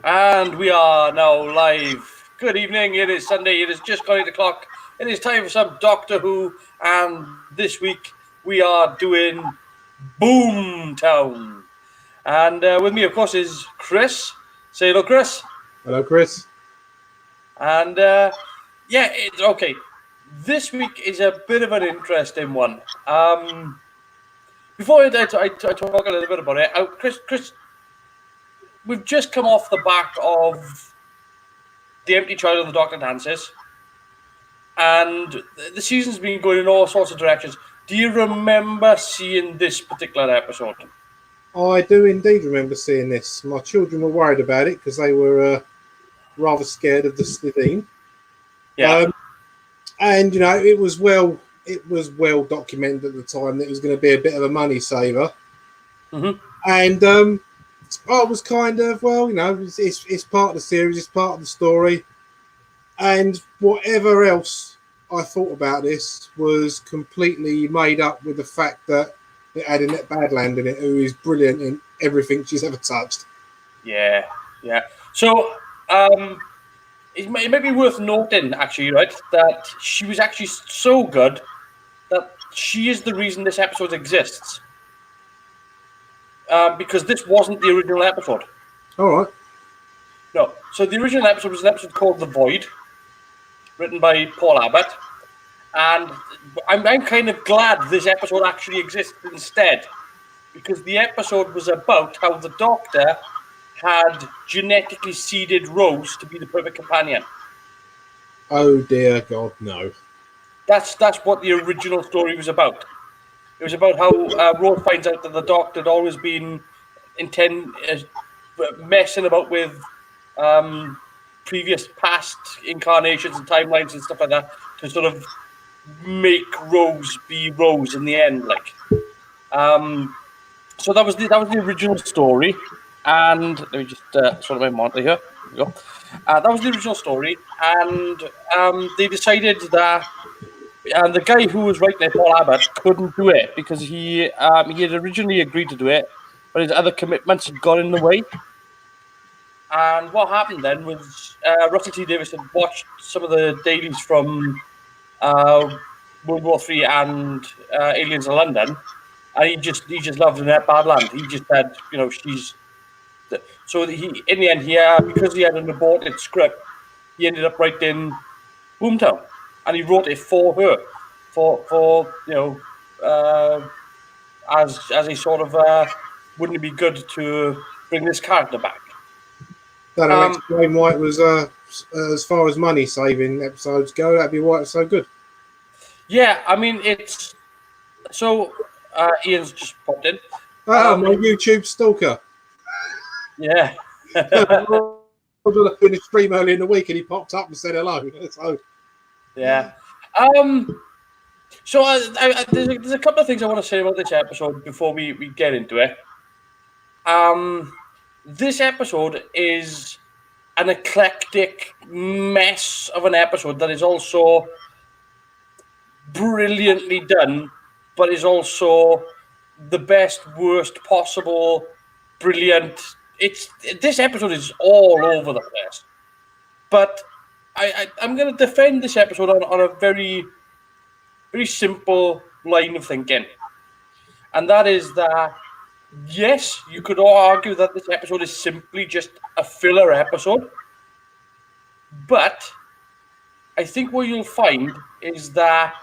And we are now live. Good evening. It is Sunday. It is just gone 8 o'clock. It is time for some Doctor Who. And this week we are doing Boomtown. And with me, of course, is Chris. Say hello, Chris. Hello, Chris. And okay. This week is a bit of an interesting one. Before I talk a little bit about it, Chris, we've just come off the back of The Empty Child and the Doctor Dances, and the season's been going in all sorts of directions. Do you remember seeing this particular episode? I do indeed remember seeing this. My children were worried about it because they were rather scared of the Slitheen. Yeah. And it was well documented at the time that it was going to be a bit of a money saver. Mm-hmm. And I was kind of, it's part of the series, it's part of the story. And whatever else I thought about this was completely made up with the fact that it had Annette Badland in it, who is brilliant in everything she's ever touched. Yeah. So it may be worth noting, actually, right, that she was actually so good that she is the reason this episode exists. Because this wasn't the original episode. All right. No. So the original episode was an episode called The Void, written by Paul Abbott. And I'm kind of glad this episode actually exists instead, because the episode was about how the Doctor had genetically seeded Rose to be the perfect companion. Oh dear God, no. That's what the original story was about. It was about how Rose finds out that the Doctor had always been messing about with previous past incarnations and timelines and stuff like that to sort of make Rose be Rose in the end, like. So that was the original story, and let me just sort of my monitor here. There we go. That was the original story, and they decided that the guy who was writing it, Paul Abbott, couldn't do it because he had originally agreed to do it, but his other commitments had got in the way. And what happened then was Russell T Davies had watched some of the dailies from World War III and Aliens in London, and he just loved Annette Badland. He just said, she's. So he, in the end, because he had an aborted script, he ended up writing Boomtown, and he wrote it for her, as a sort of wouldn't it be good to bring this character back? That'll explain why it was, as far as money saving episodes go, that'd be why it's so good. Yeah, I mean, it's... So, Ian's just popped in. Oh, my YouTube stalker. Yeah. I was going to finish stream early in the week and he popped up and said hello. So. Yeah. So there's a couple of things I want to say about this episode before we get into it. This episode is an eclectic mess of an episode that is also brilliantly done, but is also the best, worst possible, brilliant. This episode is all over the place. But I'm going to defend this episode on a very, very simple line of thinking. And that is that, yes, you could argue that this episode is simply just a filler episode. But I think what you'll find is that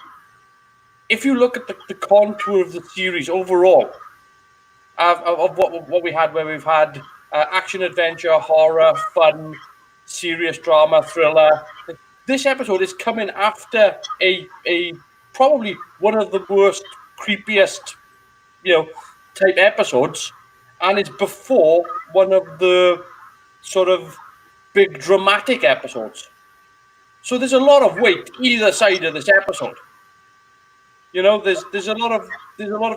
if you look at the contour of the series overall, of what we had, where we've had action, adventure, horror, fun, serious drama, thriller. This episode is coming after a probably one of the worst, creepiest, type episodes, and it's before one of the sort of big dramatic episodes. So there's a lot of weight either side of this episode. There's a lot of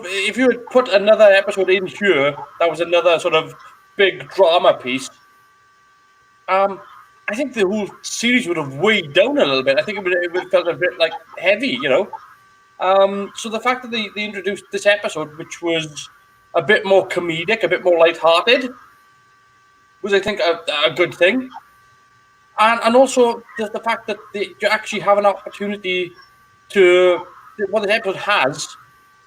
if you had put another episode in here, that was another sort of big drama piece. I think the whole series would have weighed down a little bit. I think it would have felt a bit like heavy, So the fact that they introduced this episode, which was a bit more comedic, a bit more lighthearted, was I think a good thing. And also the fact that you actually have an opportunity to, what this episode has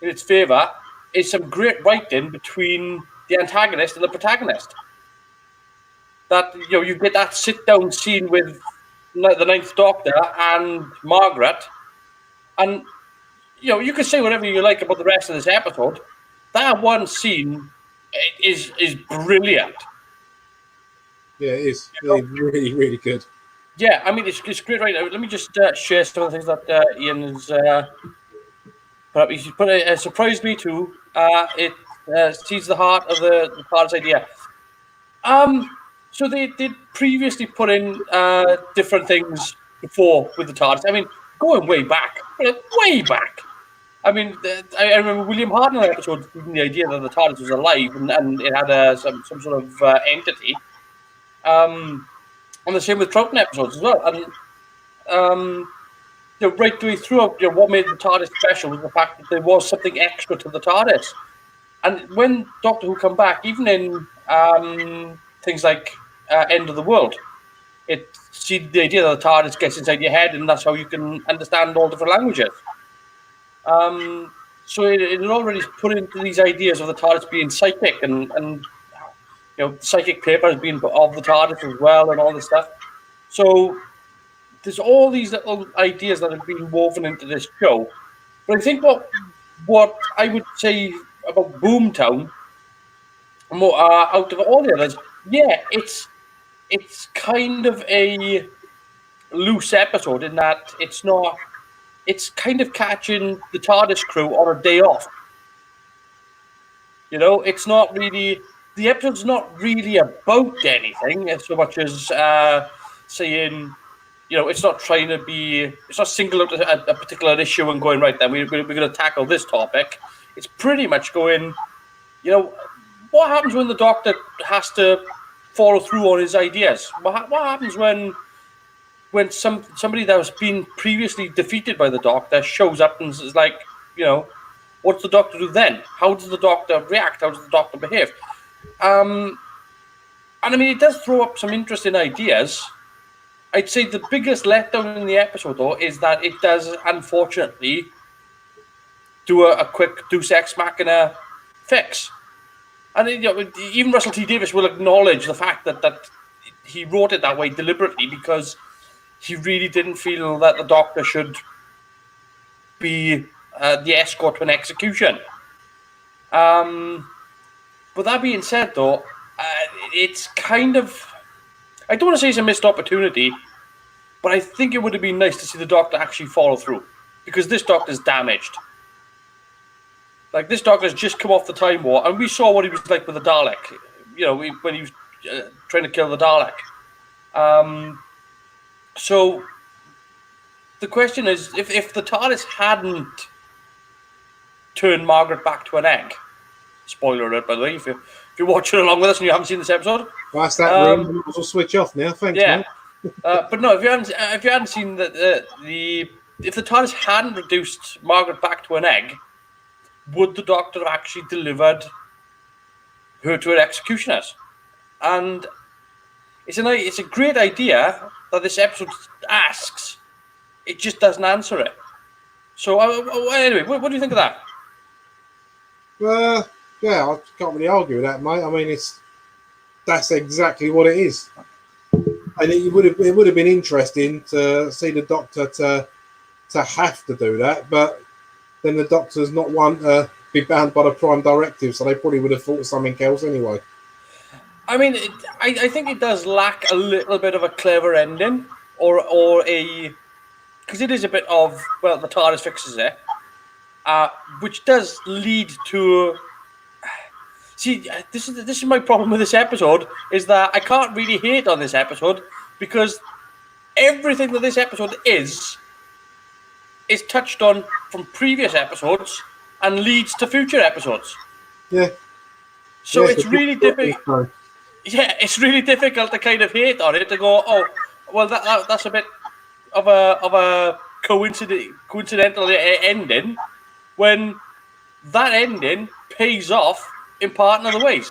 in its favour is some great writing between the antagonist and the protagonist. That, you get that sit down scene with the Ninth Doctor and Margaret, and you can say whatever you like about the rest of this episode. That one scene is brilliant. Yeah, it is. It's really, really good. Yeah, I mean, it's great, right? Let me just share some of the things that Ian has put up. He's surprised me too. It sees the heart of the TARDIS idea. So they did previously put in different things before with the TARDIS. I mean, going way back. I mean, I remember William Hartnell episode giving the idea that the TARDIS was alive and it had some sort of entity. And the same with Troughton episodes as well. And right the way through, what made the TARDIS special was the fact that there was something extra to the TARDIS. And when Doctor Who come back, even in things like End of the World, see the idea that the TARDIS gets inside your head, and that's how you can understand all different languages. So it already put into these ideas of the TARDIS being psychic and psychic papers being of the TARDIS as well, and all this stuff. So there's all these little ideas that have been woven into this show. But I think what I would say about Boomtown, out of all the others, it's kind of a loose episode in that it's kind of catching the TARDIS crew on a day off. It's not really, the episode's not really about anything so much as saying, it's not trying to be, it's not single out a particular issue and going, right then, we're going to tackle this topic. It's pretty much going, what happens when the Doctor has to follow through on his ideas? What happens when somebody that has been previously defeated by the Doctor shows up and is like, what's the Doctor do then? How does the Doctor react? How does the Doctor behave? And I mean, it does throw up some interesting ideas. I'd say the biggest letdown in the episode, though, is that it does, unfortunately, do a quick Deus Ex Machina fix. And even Russell T Davies will acknowledge the fact that he wrote it that way deliberately because he really didn't feel that the Doctor should be the escort to an execution. But that being said, though, it's kind of, I don't want to say it's a missed opportunity, but I think it would have been nice to see the Doctor actually follow through, because this Doctor's damaged. Like, this Doctor's just come off the Time War, and we saw what he was like with the Dalek, when he was trying to kill the Dalek. So the question is, if the TARDIS hadn't turned Margaret back to an egg, spoiler alert, by the way, if you're watching along with us and you haven't seen this episode, that's that room. We'll switch off now. Thanks, yeah. man. But no, if you hadn't seen that if the TARDIS hadn't reduced Margaret back to an egg, would the Doctor have actually delivered her to an executioner's? And it's a great idea that this episode asks. It just doesn't answer it. So anyway, what do you think of that? Yeah, I can't really argue with that, mate. I mean, that's exactly what it is. And it would have been interesting to see the Doctor to have to do that, but then the Doctor's not one to be bound by the Prime Directive, so they probably would have thought of something else anyway. I mean, I think it does lack a little bit of a clever ending, or a, because it is a bit of, well, the TARDIS fixes it, which does lead to. See, this is my problem with this episode, is that I can't really hate on this episode because everything that this episode is touched on from previous episodes and leads to future episodes. Yeah. So it's really difficult. Yeah, it's really difficult to kind of hate on it, to go, oh, well, that's a bit of a coincidental ending, when that ending pays off in part in other ways.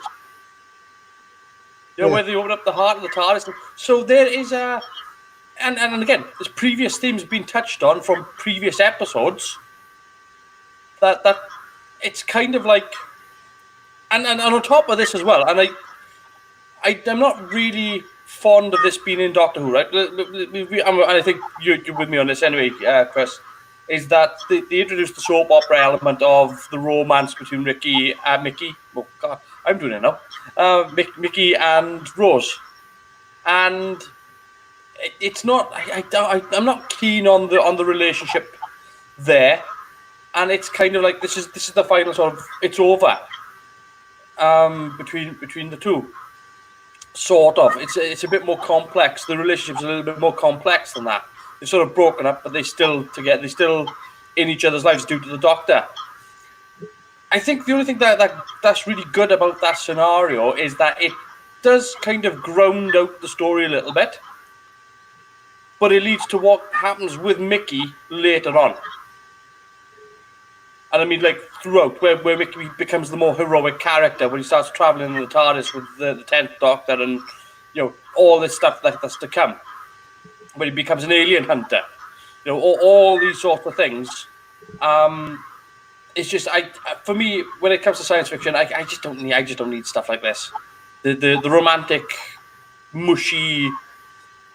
where they open up the heart of the TARDIS. So there is a, and again, there's previous themes been touched on from previous episodes. That it's kind of like, and on top of this as well, and I'm not really fond of this being in Doctor Who, right? I think you're with me on this anyway, Chris. Is that they introduced the soap opera element of the romance between Mickey? Oh God, I'm doing it now. Mickey and Rose, and it's not. I'm not keen on the relationship there, and it's kind of like this is the final sort of, it's over. Between the two. Sort of. It's a bit more complex. The relationship's a little bit more complex than that. They're sort of broken up, but they're still together. They're still in each other's lives due to the Doctor. I think the only thing that's really good about that scenario is that it does kind of ground out the story a little bit, but it leads to what happens with Mickey later on. And I mean, like, throughout, where Mickey becomes the more heroic character when he starts traveling in the TARDIS with the 10th Doctor and, all this stuff that's to come. When he becomes an alien hunter. All these sorts of things. It's just, for me, when it comes to science fiction, I just don't need stuff like this. The romantic, mushy,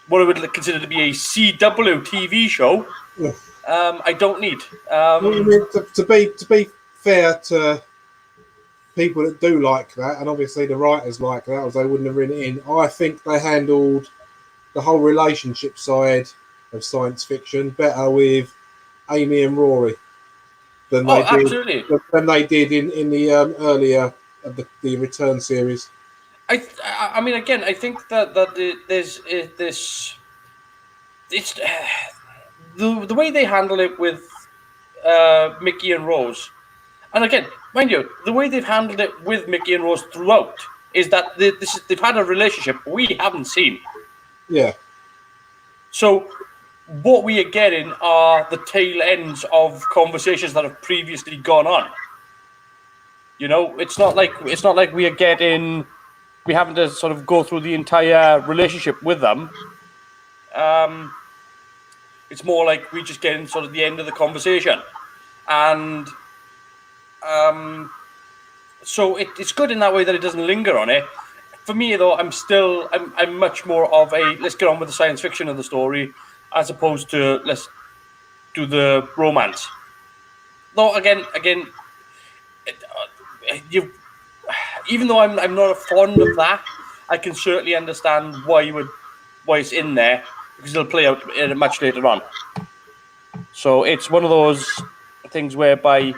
what I would consider to be a CW TV show. Yeah. I don't need. To be fair to people that do like that, and obviously the writers like that, or they wouldn't have written it in. I think they handled the whole relationship side of science fiction better with Amy and Rory than they did in the earlier of the Return series. I mean, again, I think that there's this. It's. The way they handle it with Mickey and Rose, and again, mind you, the way they've handled it with Mickey and Rose throughout is that they've had a relationship we haven't seen. Yeah. So what we are getting are the tail ends of conversations that have previously gone on. It's not like we having to sort of go through the entire relationship with them. It's more like we just get in sort of the end of the conversation. And so it's good in that way that it doesn't linger on it. For me, though, I'm much more of a let's get on with the science fiction of the story as opposed to let's do the romance. Though, again, even though I'm not fond of that, I can certainly understand why it's in there. Because it'll play out much later on. So it's one of those things whereby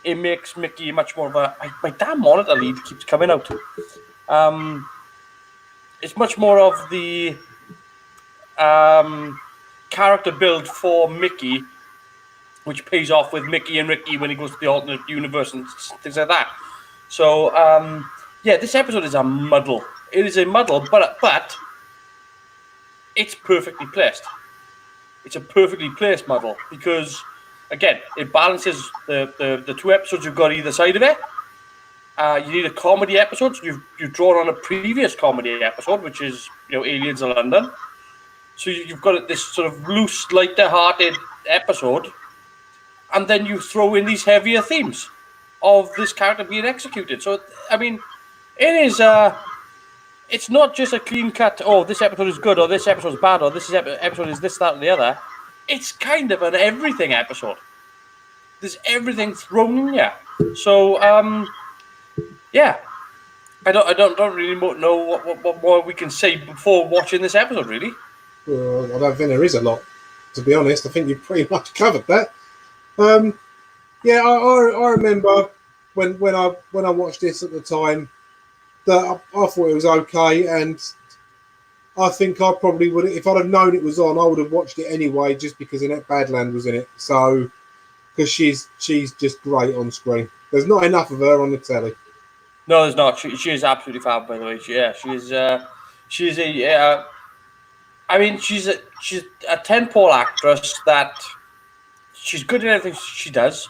it makes Mickey much more of a... My damn monitor lead keeps coming out. It's much more of the character build for Mickey, which pays off with Mickey and Ricky when he goes to the alternate universe and things like that. So, this episode is a muddle. It is a muddle, but it's perfectly placed. It's a perfectly placed model because, again, it balances the two episodes you've got either side of it. You need a comedy episode. So you've drawn on a previous comedy episode, which is Aliens in London. So you've got this sort of loose, lighter-hearted episode, and then you throw in these heavier themes of this character being executed. So I mean, it is. It's not just a clean cut, this episode is good, or this episode is bad, or this episode is this, that, and the other. It's kind of an everything episode. There's everything thrown in here. So, I don't really know what more we can say before watching this episode, really. Well, I don't think there is a lot, to be honest. I think you've pretty much covered that. I remember when I watched this at the time, that I thought it was okay, and I think I probably would, if I'd have known it was on, I would have watched it anyway, just because Annette Badland was in it. So, because she's just great on screen. There's not enough of her on the telly. No, there's not. She is absolutely fab, by the way. She's a tentpole actress that she's good at everything she does.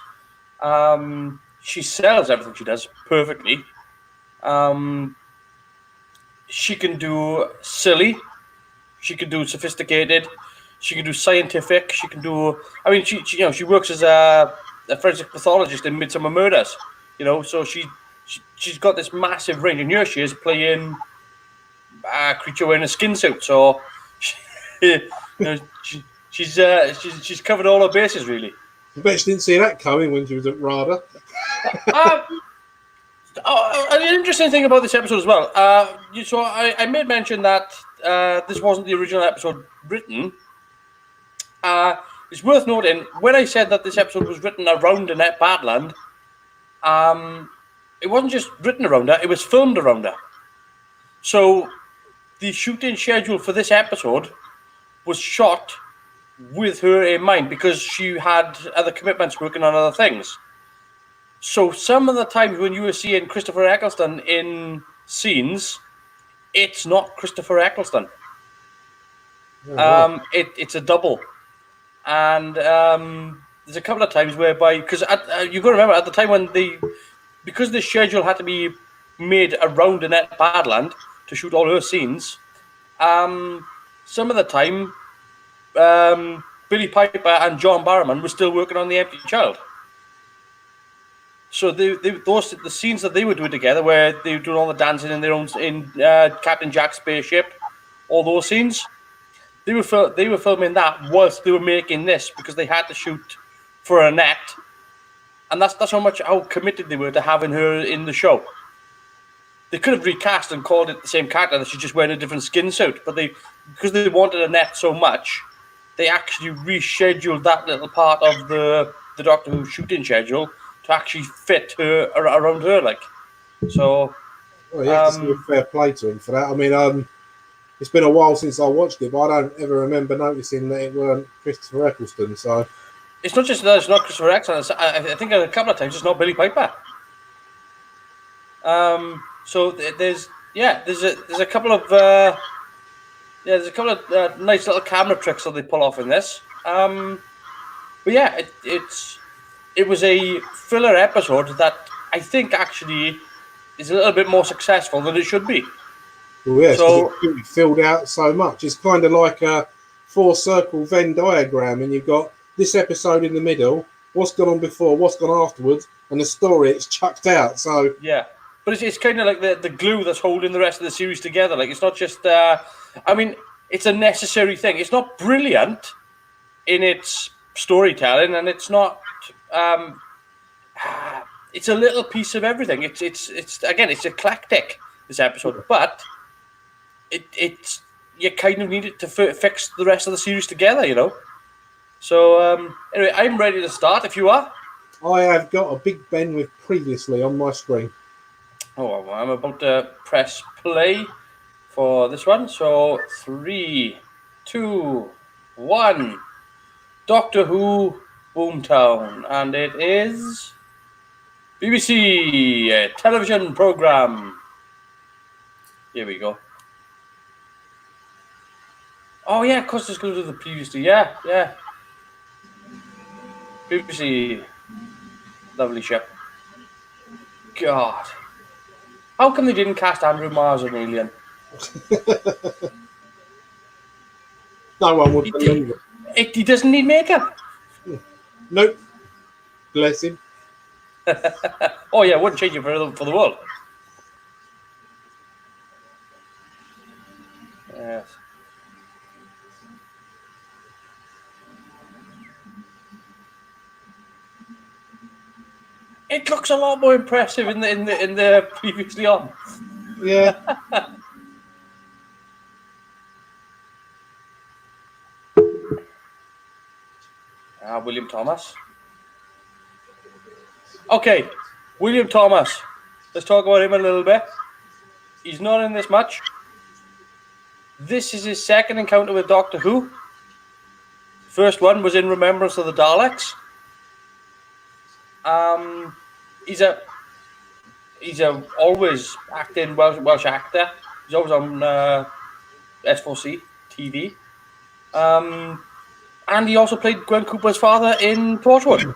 She sells everything she does perfectly. she can do silly, she can do sophisticated, she can do scientific, she can do. I mean, she works as a forensic pathologist in Midsummer Murders. So she's got this massive range, and here she is playing a creature wearing a skin suit. So she's covered all her bases really. I bet she didn't see that coming when she was at RADA. An interesting thing about this episode as well. So I made mention that this wasn't the original episode written. It's worth noting, when I said that this episode was written around Annette Badland, it wasn't just written around her, it was filmed around her. So the shooting schedule for this episode was shot with her in mind because she had other commitments working on other things. So some of the times when you were seeing Christopher Eccleston in scenes, it's not Christopher Eccleston. It's a double. And there's a couple of times whereby, because you've got to remember, at the time because the schedule had to be made around Annette Badland to shoot all her scenes, some of the time, Billy Piper and John Barrowman were still working on The Empty Child. So the scenes that they were doing together, where they were doing all the dancing in Captain Jack's spaceship, all those scenes, they were filming that whilst they were making this because they had to shoot for Annette, and that's how committed they were to having her in the show. They could have recast and called it the same character that she's just wearing a different skin suit, but because they wanted Annette so much, they actually rescheduled that little part of the Doctor Who shooting schedule to actually fit her around her, like. So, well, you have to give fair play to him for that. I mean, it's been a while since I watched it, but I don't ever remember noticing that it weren't Christopher Eccleston. So it's not just that it's not Christopher Eccleston. I think a couple of times it's not Billy Piper. So there's a couple of nice little camera tricks that they pull off in this. But yeah, it was a filler episode that I think actually is a little bit more successful than it should be. Well, yes, so it filled out so much. It's kind of like a 4-circle Venn diagram, and you've got this episode in the middle, what's gone on before, what's gone afterwards, and the story it's chucked out. So yeah, but it's kind of like the glue that's holding the rest of the series together. Like, it's not just. I mean, it's a necessary thing. It's not brilliant in its storytelling, and it's not. It's a little piece of everything. It's again, it's eclectic, this episode, but it's you kind of need it to fix the rest of the series together, So anyway, I'm ready to start. If you are, I have got a Big Ben with previously on my screen. Oh, I'm about to press play for this one. So 3, 2, 1. Doctor Who Boomtown, and it is BBC, a television program. Here we go. Oh yeah, of course it's going to do the previously. Yeah. BBC, lovely ship. God, how come they didn't cast Andrew Mars on Alien? No one would believe it. He doesn't need makeup. Nope. Bless him. Oh yeah, wouldn't change it for the world. Yes. It looks a lot more impressive in the previously on. Yeah. William Thomas. Okay, William Thomas. Let's talk about him a little bit. He's not in this much. This is his second encounter with Doctor Who. First one was in Remembrance of the Daleks. He's a always acting Welsh actor. He's always on S4C TV. And he also played Gwen Cooper's father in Torchwood.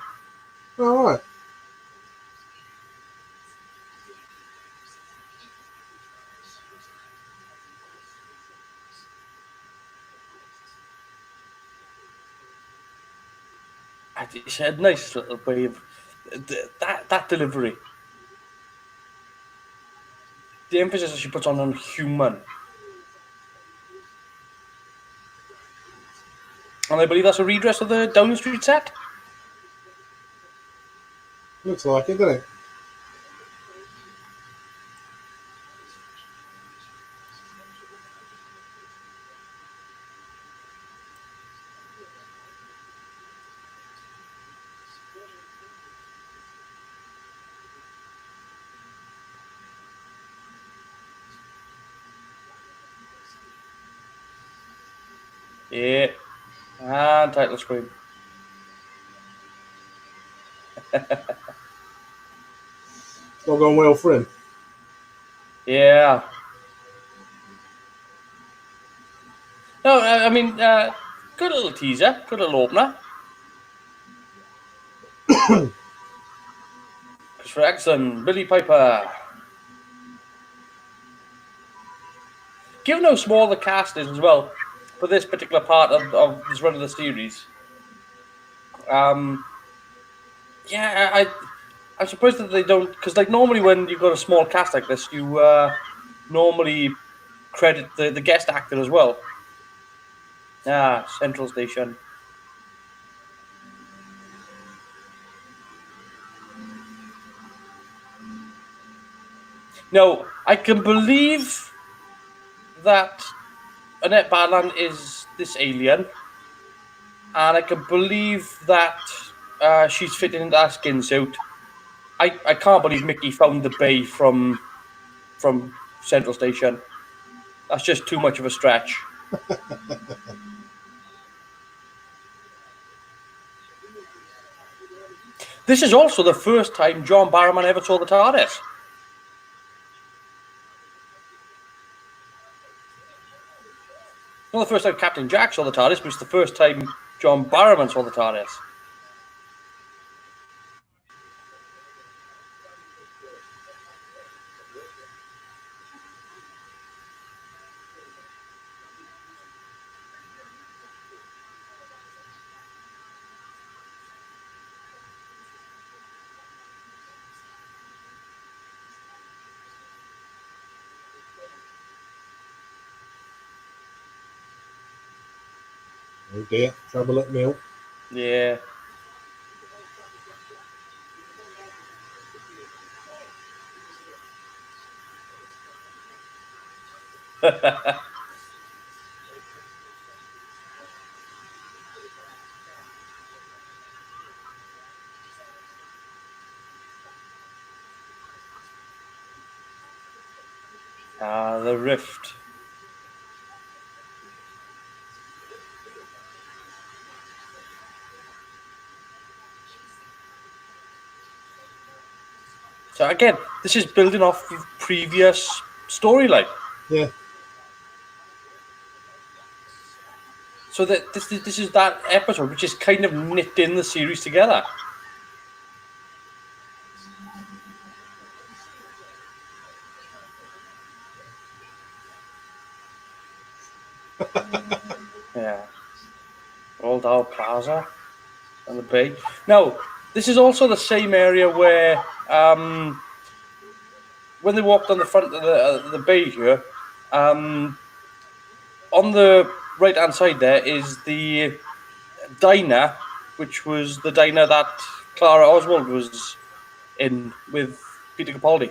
All right. It's a nice little way of that delivery. The emphasis that she puts on human. And I believe that's a redress of the Downing Street set. Looks like it, doesn't it? Yeah. And title screen. It's not gone well for him. Yeah. No, I mean, good little teaser, good little opener. Christopher Eccleston, Billy Piper. Given how small the cast is as well for this particular part of this run of the series, yeah, I'm surprised that they don't, because like normally when you've got a small cast like this, you normally credit the guest actor as well. Central Station. No, I can believe that Annette Badland is this alien, and I can believe that she's fitting into that skin suit. I can't believe Mickey found the bay from Central Station. That's just too much of a stretch. This is also the first time John Barrowman ever saw the TARDIS. Not the first time Captain Jack saw the TARDIS, but it's the first time John Barrowman saw the TARDIS. Oh dear, trouble at mill. Yeah. The rift. So again, this is building off the previous storyline. Yeah. So that this is that episode which is kind of knitting the series together. Yeah. Old Owl Plaza and the bay. Now, this is also the same area where when they walked on the front of the bay here, on the right hand side there is the diner, which was the diner that Clara Oswald was in with Peter Capaldi.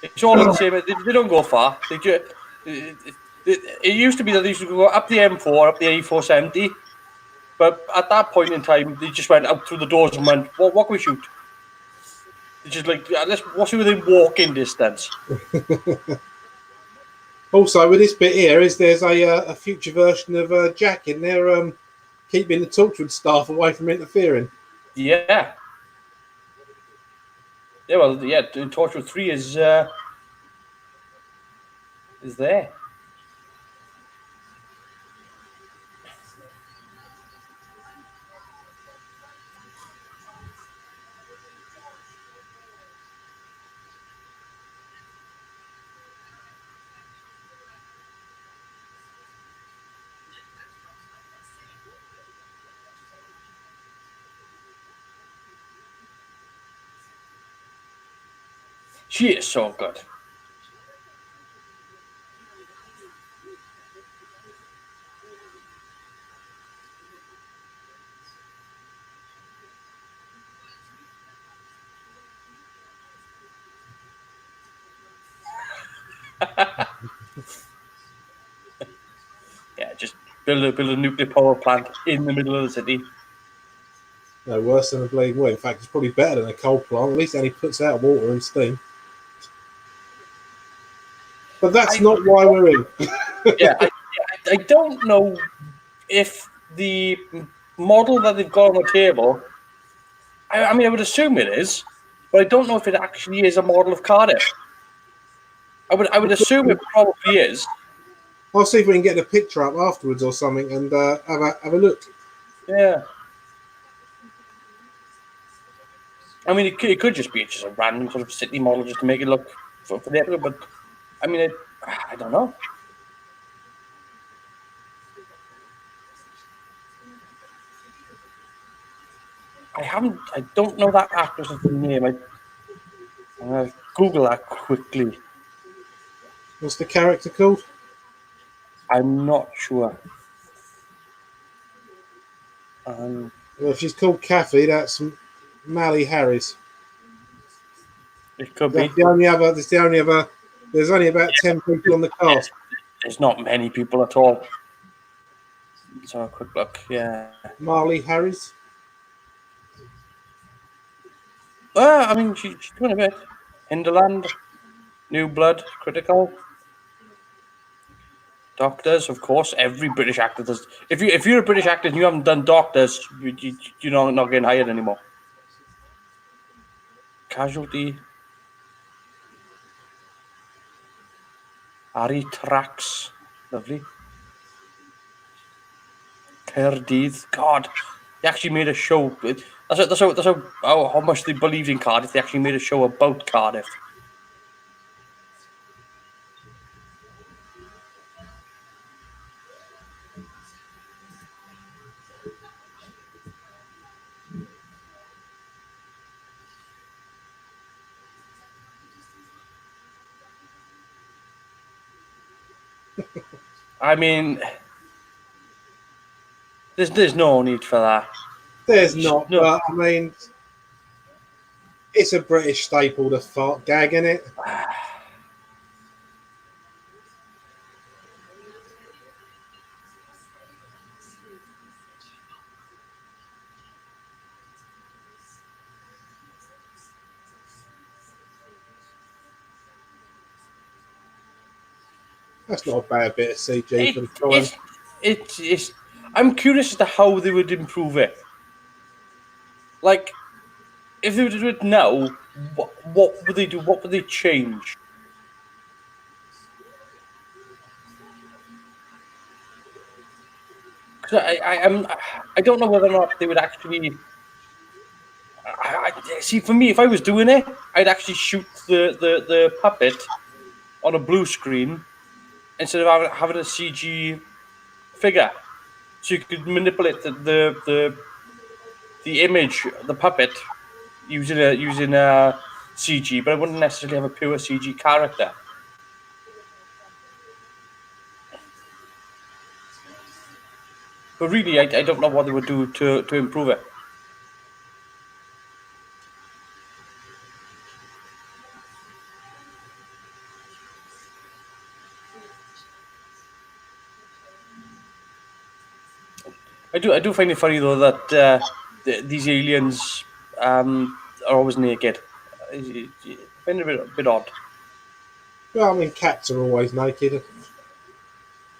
It's all in the same. They don't go far. It used to be that they used to go up the M4, up the A470, but at that point in time, they just went out through the doors and went, "Well, what can we shoot?" They just like, let's watch it within walking distance. Also, with this bit here, there's a future version of Jack in there, keeping the Torchwood staff away from interfering. Yeah. Yeah, well, yeah, Torchwood 3 is there. She is so good. Yeah, just build a nuclear power plant in the middle of the city. No worse than a bleeding well. In fact, it's probably better than a coal plant. At least it only puts out water and steam. But that's not why we're in. I don't know if the model that they've got on the table. I mean, I would assume it is, but I don't know if it actually is a model of Cardiff. I would assume it probably is. I'll see if we can get a picture up afterwards or something and have a look. Yeah. I mean, it could just be just a random sort of city model just to make it look for the episode, but I mean, I don't know. I don't know that actress's name. I'm gonna Google that quickly. What's the character called? I'm not sure. Well, if she's called Kathy, that's Mally Harris. It could That's be. the only other. That's the only other. There's only about 10 people on the cast. There's not many people at all. Let's have a quick look. Yeah. Marley Harris. Well, I mean, she's doing a bit. Hinterland, New Blood, Critical, Doctors, of course. Every British actor does. If you're a British actor and you haven't done Doctors, you're not getting hired anymore. Casualty. Ari Trax, lovely. Tardis, God, they actually made a show. That's how much they believed in Cardiff. They actually made a show about Cardiff. I mean, there's no need for that. There's not, no. But I mean, it's a British staple, the fart gag, in it. That's not a bad bit of CG for the time. It's. I'm curious as to how they would improve it. Like, if they were to do it now, what would they do? What would they change? Because I don't know whether or not they would actually. See, for me, if I was doing it, I'd actually shoot the puppet on a blue screen instead of having a CG figure, so you could manipulate the image, the puppet, using a CG, but I wouldn't necessarily have a pure CG character. But really, I don't know what they would do to improve it. I do find it funny though that these aliens are always naked. I find it a bit odd. Well, I mean, cats are always naked.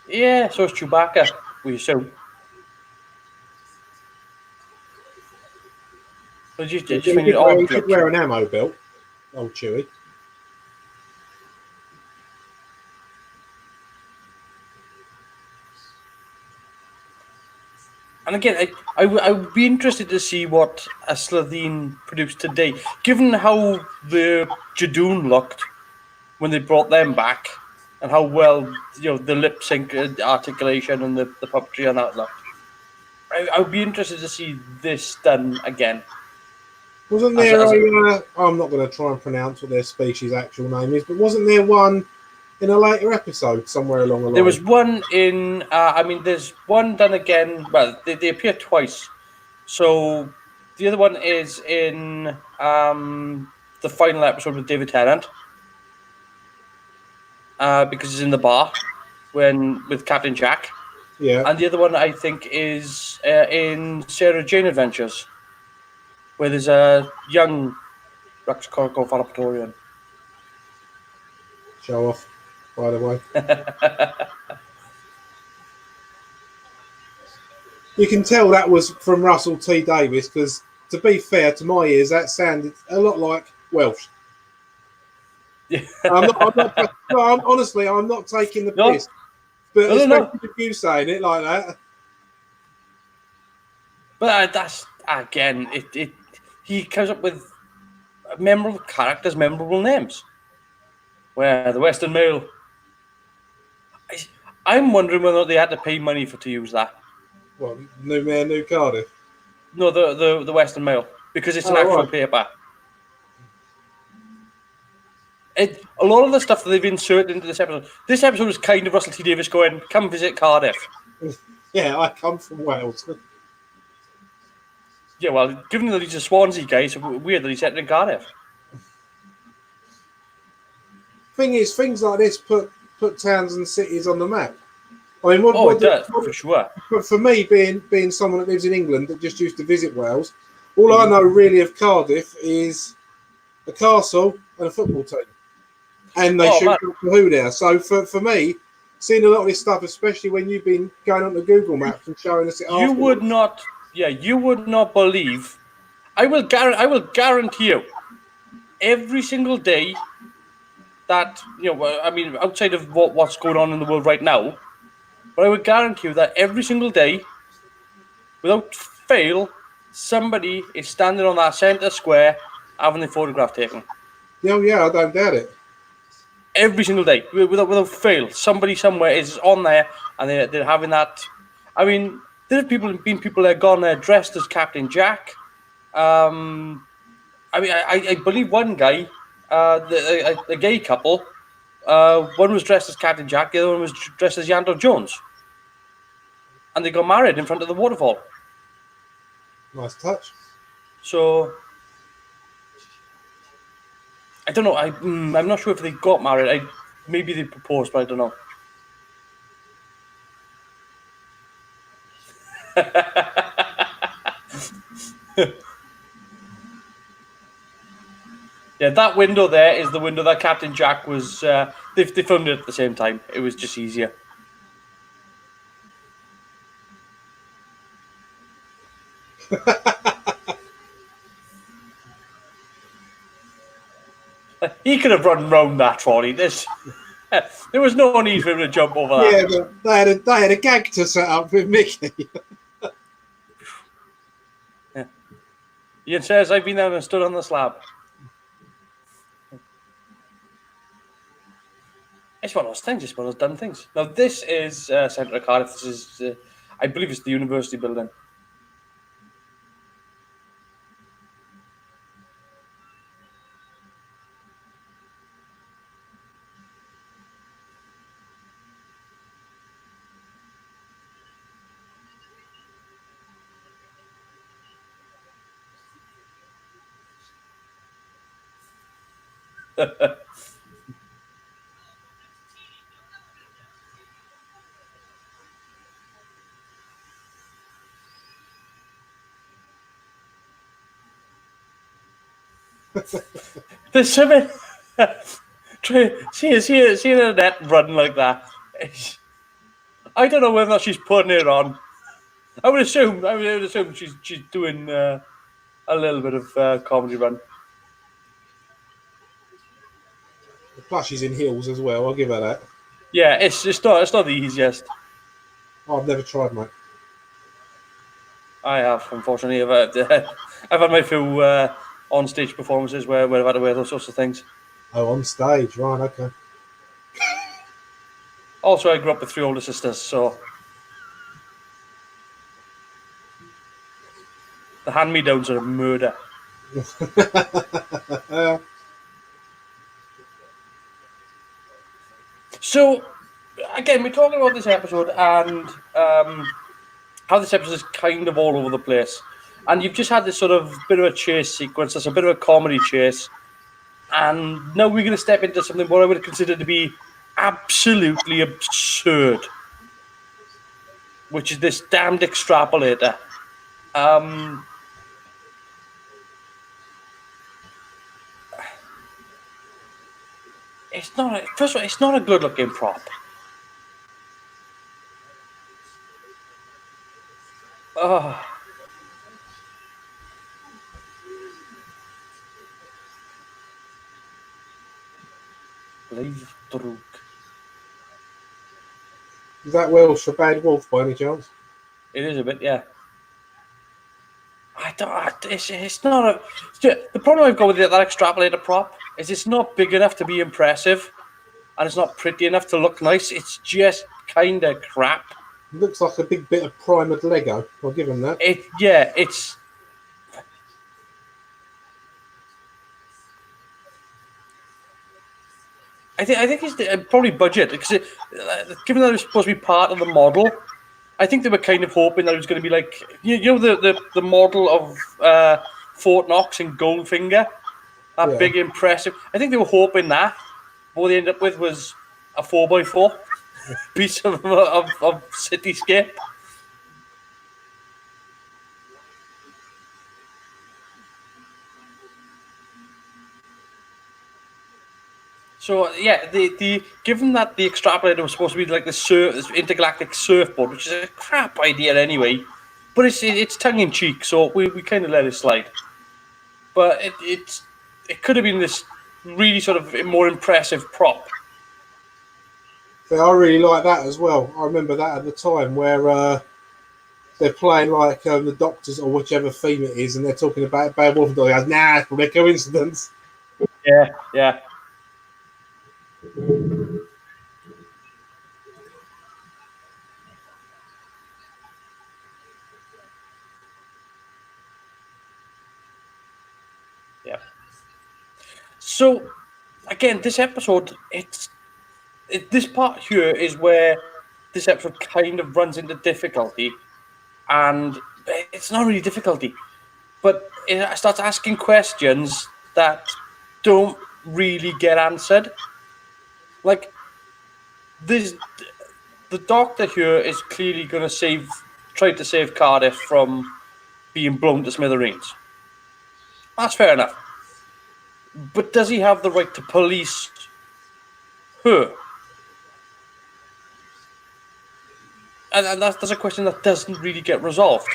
Yeah, so is Chewbacca, we assume. I just find it odd. He could wear an ammo belt, old Chewie. And again, I would be interested to see what a Slitheen produced today, given how the Jadoon looked when they brought them back, and how well the lip sync articulation and the puppetry on that looked. I would be interested to see this done again. Wasn't there I'm not going to try and pronounce what their species' actual name is, but wasn't there one in a later episode somewhere along the line? There was one in. There's one done again. Well, they appear twice. So the other one is in the final episode with David Tennant, because he's in the bar with Captain Jack. Yeah. And the other one, I think, is in Sarah Jane Adventures, where there's a young Raxacorico Valapatorian. Show off, by the way. You can tell that was from Russell T Davies because, to be fair, to my ears, that sounded a lot like Welsh. Yeah. Honestly, I'm not taking the piss. But especially if you saying it like that. But that's, again, he comes up with memorable characters, memorable names. Where the Western Mail. I'm wondering whether they had to pay money to use that. What, New Mayor, New Cardiff? No, the Western Mail, because it's an actual paper. A lot of the stuff that they've inserted into this episode is kind of Russell T Davies going, come visit Cardiff. Yeah, I come from Wales. Yeah, well, given that he's a Swansea guy, it's weird that he's set in Cardiff. Thing is, things like this put towns and cities on the map. I mean, it does, for sure. But for me, being someone that lives in England that just used to visit Wales, all I know really of Cardiff is a castle and a football team. And they shoot Doctor Who there. So for me, seeing a lot of this stuff, especially when you've been going on to Google Maps and showing us it you would not believe. I will guarantee you, every single day that, outside of what's going on in the world right now, but I would guarantee you that every single day, without fail, somebody is standing on that centre square having their photograph taken. Yeah, I don't doubt it. Every single day, without fail, somebody somewhere is on there, and they're having that. I mean, there have been people that have gone there dressed as Captain Jack. I believe one guy, a gay couple, one was dressed as Captain Jack, the other one was dressed as Yandel Jones, and they got married in front of the waterfall. Nice touch. So I don't know. I'm not sure if they got married. Maybe they proposed, but I don't know. Yeah, that window there is the window that Captain Jack was. They filmed it at the same time. It was just easier. He could have run round that trolley. There was no need for him to jump over that. Yeah, but they had a gag to set up with Mickey. Yeah. Ian says, I've been there and stood on the slab. It's one of those things. It's one of those done things. Now, this is Centre of Cardiff. This is, I believe it's the university building. There's something. Seeing a net run like that. I don't know whether she's putting it on. I would assume she's doing a little bit of comedy run. Plus, she's in heels as well. I'll give her that. Yeah, it's not the easiest. I've never tried, mate. I have, unfortunately. I've had my few on-stage performances where I've had to wear those sorts of things. Oh, on stage, right? Okay. Also, I grew up with 3 older sisters, so the hand-me-downs are a murder. So, again, we're talking about this episode and how this episode is kind of all over the place. And you've just had this sort of bit of a chase sequence. That's a bit of a comedy chase. And now we're going to step into something what I would consider to be absolutely absurd, which is this damned extrapolator. It's not. First of all, it's not a good-looking prop. Oh. Leave Druk. Is that Welsh a bad wolf by any chance? It is a bit, yeah. I don't. It's not a. The problem I've got with that extrapolator prop is it's not big enough to be impressive, and it's not pretty enough to look nice. It's just kind of crap. It looks like a big bit of primed Lego. I'll give him that. It's. I think it's probably budget because given that it was supposed to be part of the model, I think they were kind of hoping that it was going to be like the model of Fort Knox and Goldfinger, that big impressive. I think they were hoping that. What they ended up with was a 4x4 piece of cityscape. So yeah, the given that the extrapolator was supposed to be like this intergalactic surfboard, which is a crap idea anyway, but it's tongue in cheek, so we kind of let it slide. But it could have been this really sort of more impressive prop. Yeah, I really like that as well. I remember that at the time where they're playing like the Doctors or whichever theme it is, and they're talking about Bad Wolf, and he goes, "Nah, it's probably a coincidence." Yeah. Yeah. So, again, this episode, this part here is where this episode kind of runs into difficulty, and it's not really difficulty, but it starts asking questions that don't really get answered. Like, the Doctor here is clearly going to try to save Cardiff from being blown to smithereens. That's fair enough. But does he have the right to police her? And that's a question that doesn't really get resolved.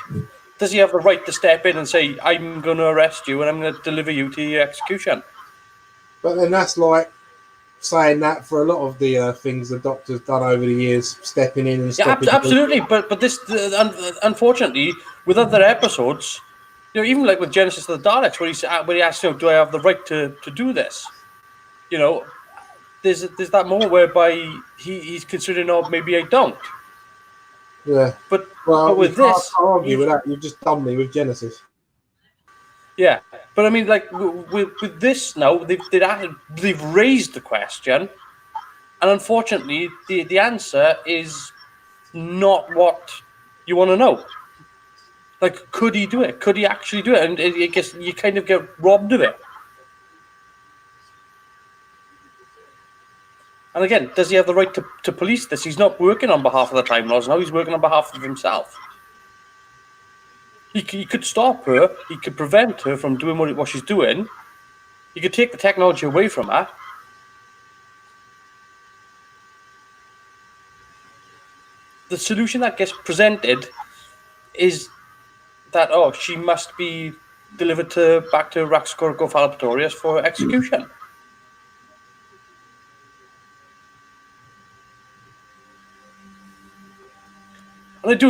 Does he have the right to step in and say, "I'm going to arrest you and I'm going to deliver you to your execution"? But then that's like saying that for a lot of the things the Doctor's done over the years, stepping in and stopping. Absolutely. But this, unfortunately, with other episodes, even like with Genesis of the Daleks, where he asks, "Do I have the right to do this?" There's that moment whereby he's considering, "Oh, maybe I don't." Yeah. But with this, I can't argue with that. You've just done me with Genesis. Yeah, but I mean, like with this now, they've raised the question, and unfortunately, the answer is not what you want to know. Like, could he do it? Could he actually do it? And I guess you kind of get robbed of it. And again, does he have the right to police this? He's not working on behalf of the Time Lords now. He's working on behalf of himself. He could stop her. He could prevent her from doing what she's doing. He could take the technology away from her. The solution that gets presented is that, she must be delivered back to Raxcorgo Falbatorius for execution. And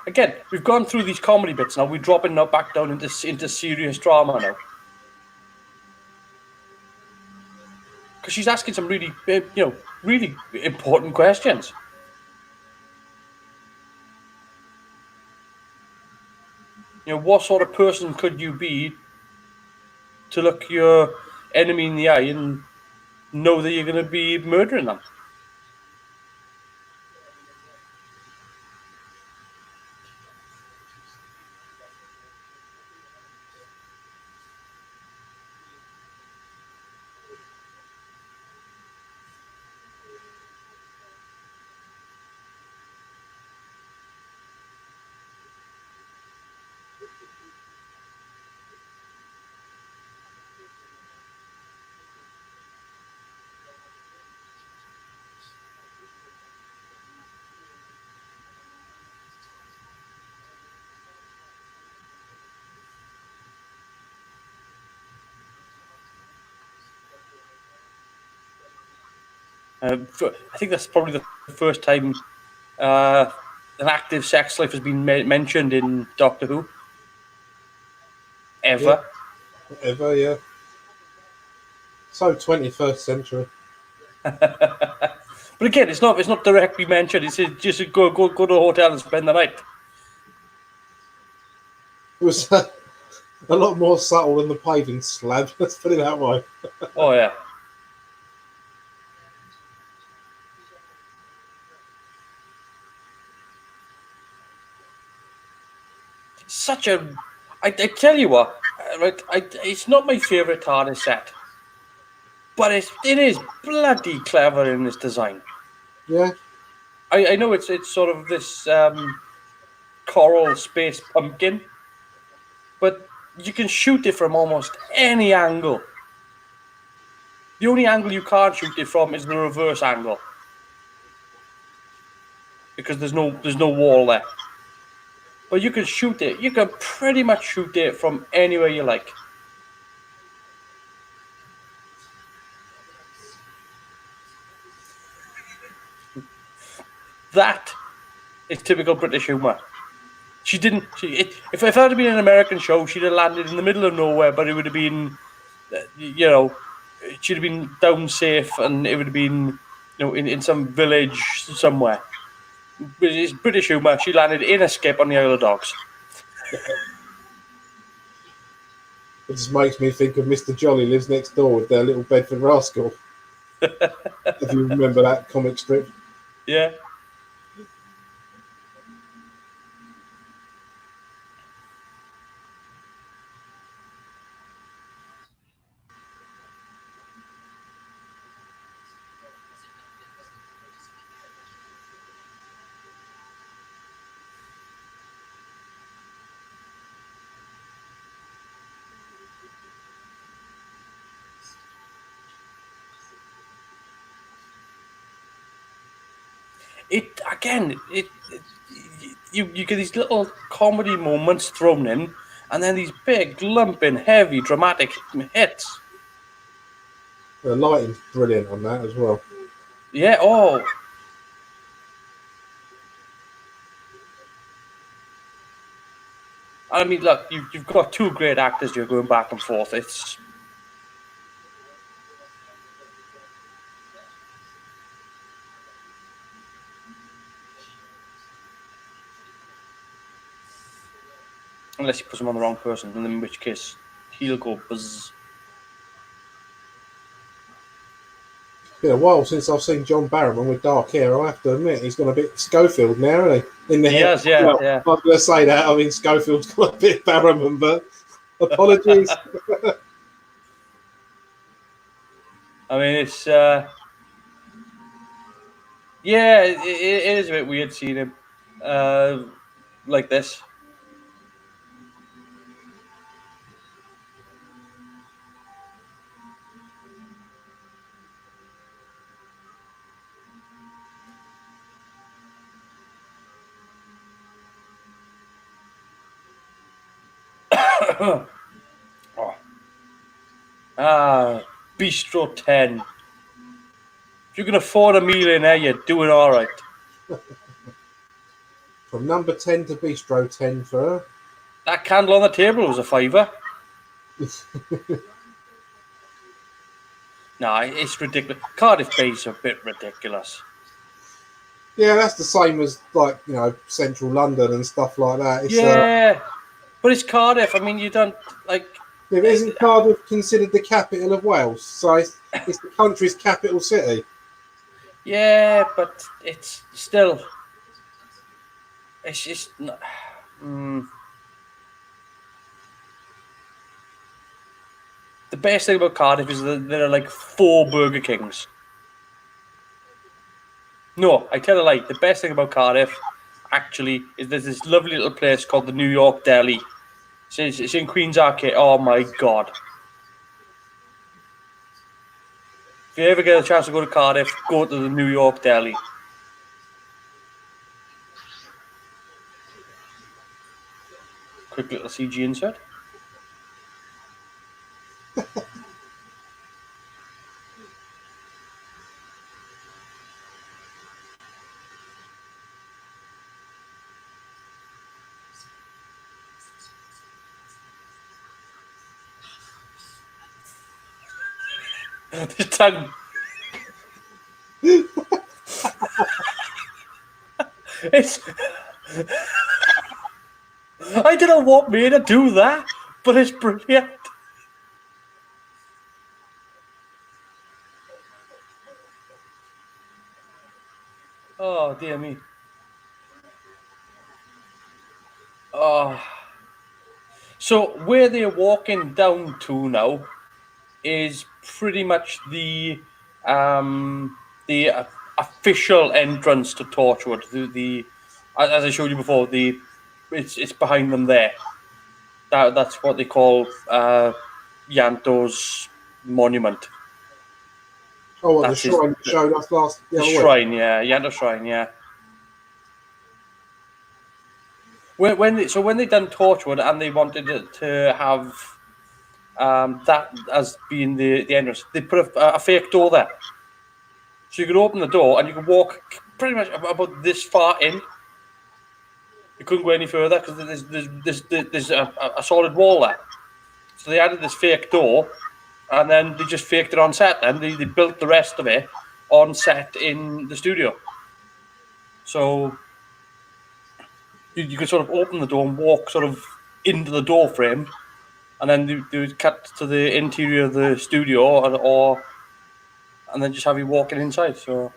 again, we've gone through these comedy bits now. We're dropping now back down into serious drama now. Because she's asking some really, really important questions. What sort of person could you be to look your enemy in the eye and know that you're going to be murdering them. I think that's probably the first time an active sex life has been mentioned in Doctor Who. Ever. Ever, yeah. So 21st century. But again, it's not directly mentioned. It's just go to a hotel and spend the night. It was a lot more subtle than the paving slab, let's put it that way. Oh, yeah. Such a... I tell you what, right? It's not my favourite Tardis set, but it is bloody clever in its design. Yeah. I know it's sort of this coral space pumpkin, but you can shoot it from almost any angle. The only angle you can't shoot it from is the reverse angle, because there's no wall there. But you can shoot it. You can pretty much shoot it from anywhere you like. That is typical British humour. She didn't. If it had been an American show, she'd have landed in the middle of nowhere, but it would have been, she'd have been down safe, and it would have been, in some village somewhere. But it's British humour. She landed in a skip on the Isle of Dogs. It just makes me think of Mr. Jolly Lives Next Door with their little Bedford Rascal. If you remember that comic strip. Yeah. You get these little comedy moments thrown in, and then these big, lumping, heavy, dramatic hits. The lighting's brilliant on that as well. Yeah. Oh. I mean, look, you've got two great actors. You're going back and forth. It's. Unless he puts him on the wrong person, in which case he'll go buzz. It's been a while since I've seen John Barrowman with dark hair. I have to admit, he's got a bit Schofield now, hasn't he? In the hair. Yes, yeah, well, yeah. I was going to say that. I mean, Schofield's got a bit Barrowman, but apologies. I mean, it's. Yeah, it is a bit weird seeing him like this. Bistro 10. If you can afford a meal in there, you're doing all right. From number 10 to Bistro 10 for her. That candle on the table was a £5. No, it's ridiculous. Cardiff Bay's a bit ridiculous. Yeah, that's the same as, like, central London and stuff like that. It's, yeah, but it's Cardiff. I mean, you don't, like... Yeah, isn't Cardiff considered the capital of Wales? So it's the country's capital city. Yeah, but it's still. It's just. The best thing about Cardiff is that there are like 4 Burger Kings. No, I tell a lie. The best thing about Cardiff, actually, is there's this lovely little place called the New York Deli. It's in Queen's Arcade. Oh my god! If you ever get a chance to go to Cardiff, go to the New York Deli. Quick little CG insert. The tongue. It's. I don't know what made it do that, but it's brilliant. Oh dear me. Oh. So where they're walking down to now is pretty much the official entrance to Torchwood. The as I showed you before, it's behind them there. That's what they call Yanto's monument. Oh, what, the shrine showed us last the shrine, week. Yeah, Yanto shrine, yeah. When they done Torchwood and they wanted it to have that as being the entrance, they put a fake door there, so you could open the door and you could walk pretty much about this far in. You couldn't go any further because there's a solid wall there. So they added this fake door, and then they just faked it on set. Then they built the rest of it on set in the studio. So you could sort of open the door and walk sort of into the door frame, and then they would cut to the interior of the studio, and then just have you walking inside. So.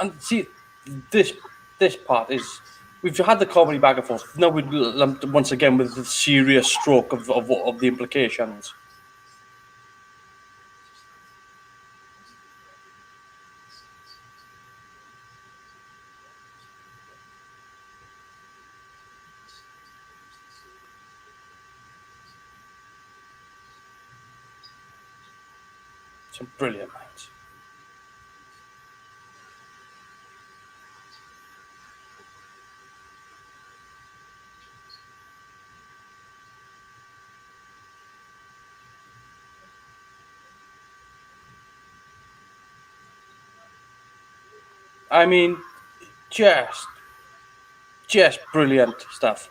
And see, this part is, we've had the comedy back and forth. Now we're lumped once again with the serious stroke of the implications. Some brilliant lines. I mean, just brilliant stuff.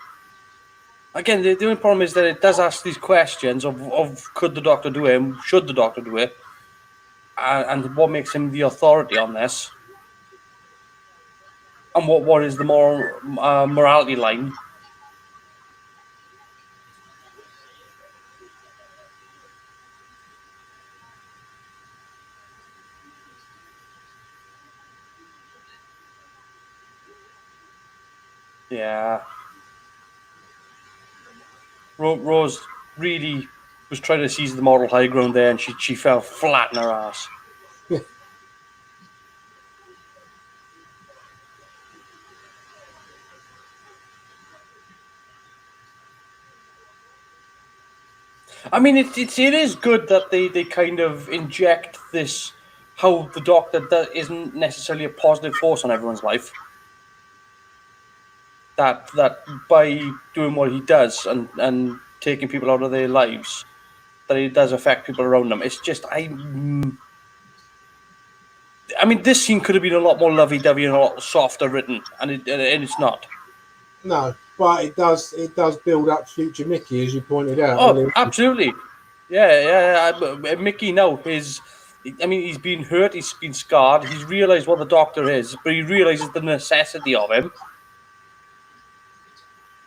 Again, the only problem is that it does ask these questions of could the Doctor do it, should the Doctor do it, and what makes him the authority on this, and what is the moral morality line. Yeah. Rose really was trying to seize the moral high ground there, and she fell flat in her ass. I mean, it is good that they kind of inject this, how the Doctor isn't necessarily a positive force on everyone's life. That by doing what he does and taking people out of their lives, that it does affect people around them. It's just I mean, this scene could have been a lot more lovey-dovey and a lot softer written, and it's not. No, but it does build up future Mickey, as you pointed out. Oh, Earlier. absolutely. Yeah. Mickey now is. I mean, he's been hurt. He's been scarred. He's realised what the Doctor is, but he realises the necessity of him.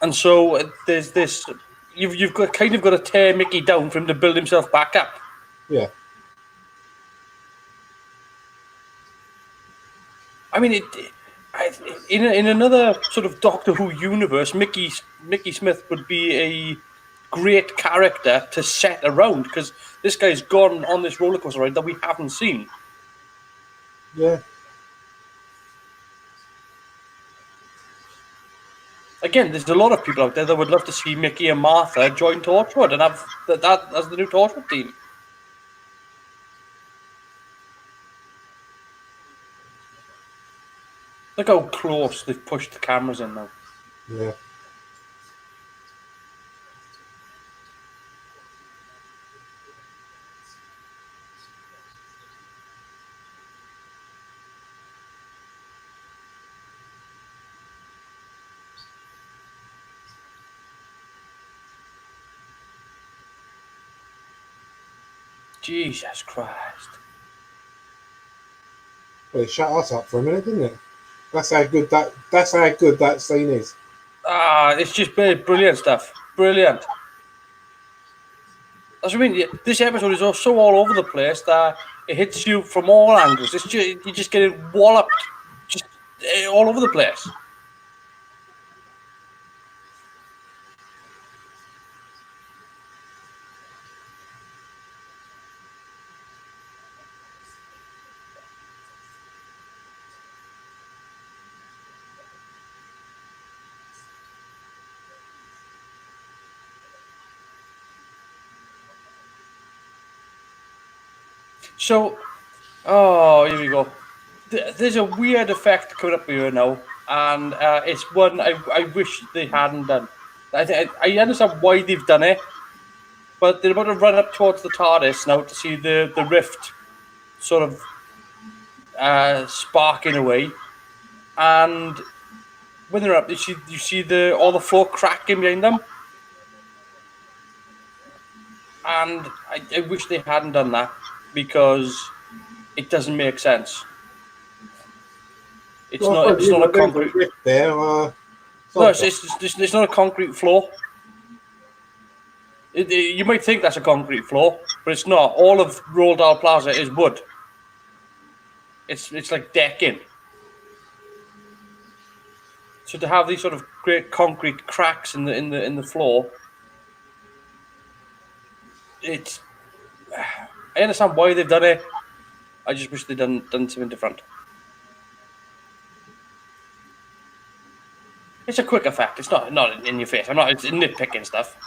And so there's this. You've got kind of got to tear Mickey down for him to build himself back up. Yeah. I mean, in another sort of Doctor Who universe, Mickey Smith would be a great character to set around, because this guy's gone on this roller coaster ride that we haven't seen. Yeah. Again, there's a lot of people out there that would love to see Mickey and Martha join Torchwood and have that as the new Torchwood team. Look how close they've pushed the cameras in now. Yeah. Jesus Christ. Well, it shut us up for a minute, didn't it? That's how good that scene is. It's just brilliant stuff. Brilliant. That's what I mean. This episode is so all over the place that it hits you from all angles. It's just, you just get walloped just all over the place. So, here we go. There's a weird effect coming up here now, and it's one I wish they hadn't done. I understand why they've done it, but they're about to run up towards the TARDIS now to see the rift sort of sparking away, and when they're up, you see all the floor cracking behind them, and I wish they hadn't done that, because it doesn't make sense. It's not a concrete. There, no, it's not a concrete floor. You might think that's a concrete floor, but it's not. All of Roald Dahl Plaza is wood. It's like decking. So to have these sort of great concrete cracks in the floor, it's. I understand why they've done it. I just wish they'd done something different. It's a quick effect. It's not in your face. It's nitpicking stuff.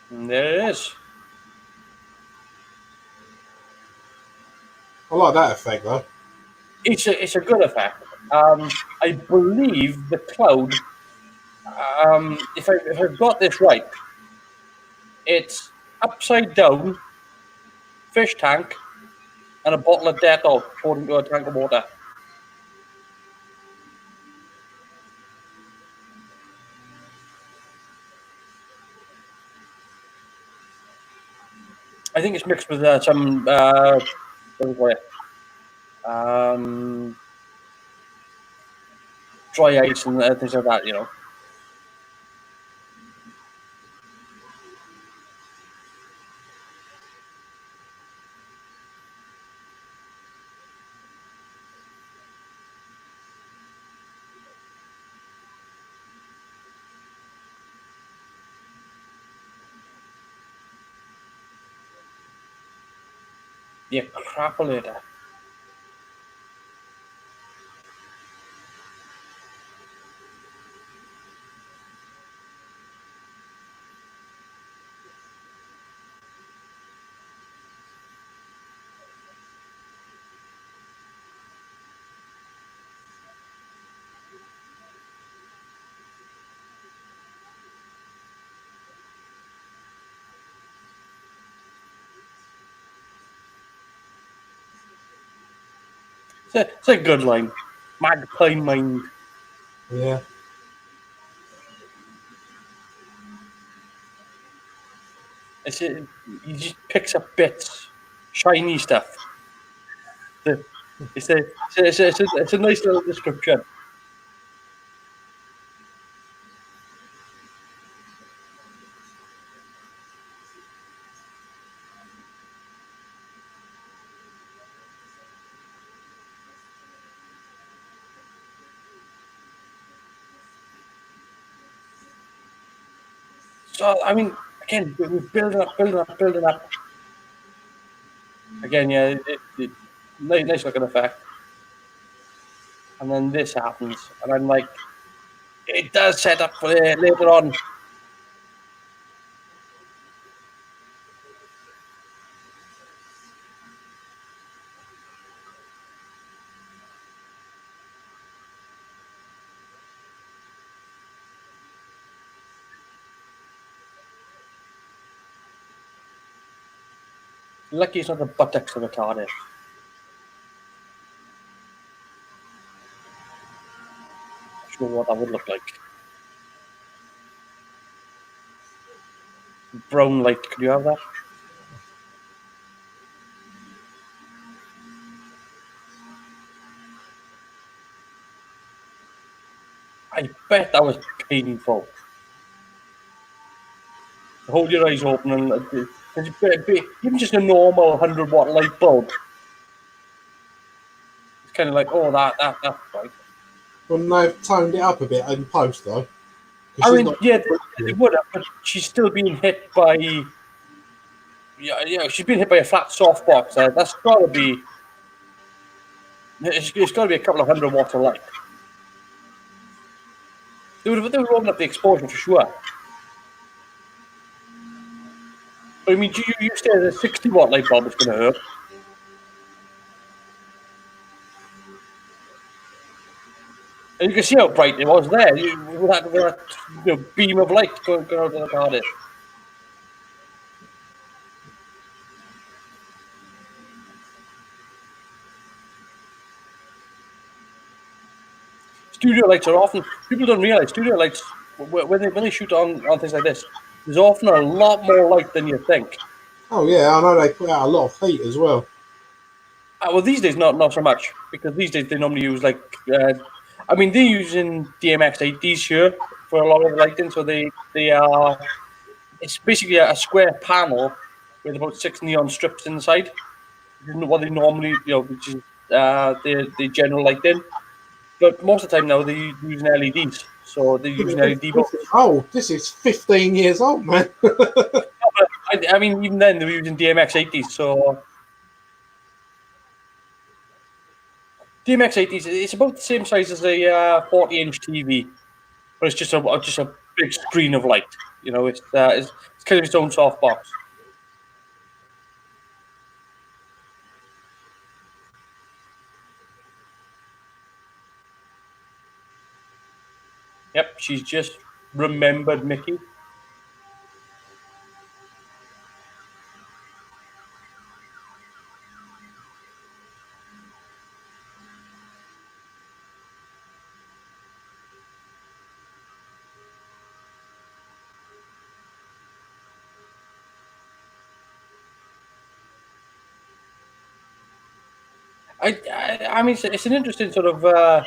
And there it is. I like that effect though. It's a good effect. I believe the cloud. If I've got this right, it's upside down, fish tank, and a bottle of Dettol poured into a tank of water. I think it's mixed with some what do you call it? Dry ice and things like that, you know. Yeah, crapulator. It's a good line. Magpie mind. Yeah. He just picks up bits, shiny stuff. It's a nice little description. So I mean, again, we're building up. Again, yeah, nice looking effect. And then this happens, and I'm like, it does set up for it later on. Lucky it's not the buttocks of the Tardis. Not sure what that would look like. Brown light, could you have that? I bet that was painful. Hold your eyes open and even just a normal 100-watt light bulb. It's kind of like, oh, that's right. Well, they've toned it up a bit in post though. I mean, yeah, they would have, but she's still being hit by, she's being hit by a flat softbox. That's got to be, it's got to be a couple of 100 watts of light. They would open up the exposure for sure. But I mean, you say the 60-watt light bulb is going to hurt. And you can see how bright it was there. With that beam of light going out of the Tardis. Studio lights are often, people don't realize studio lights, when they shoot on things like this, there's often a lot more light than you think. Oh yeah, I know they put out a lot of heat as well. Well, these days not so much, because these days they normally use they're using DMX 80s here for a lot of the lighting, so they are, it's basically a square panel with about 6 neon strips inside. What they normally, which is the general lighting. But most of the time now they're using LEDs, so they're using LED bulbs. This is 15 years old, man. I mean, even then they were using DMX 80s, so DMX 80s, it's about the same size as a 40-inch TV, but it's just a big screen of light. It's kind of its own softbox. Yep, she's just remembered Mickey. I mean, it's an interesting sort of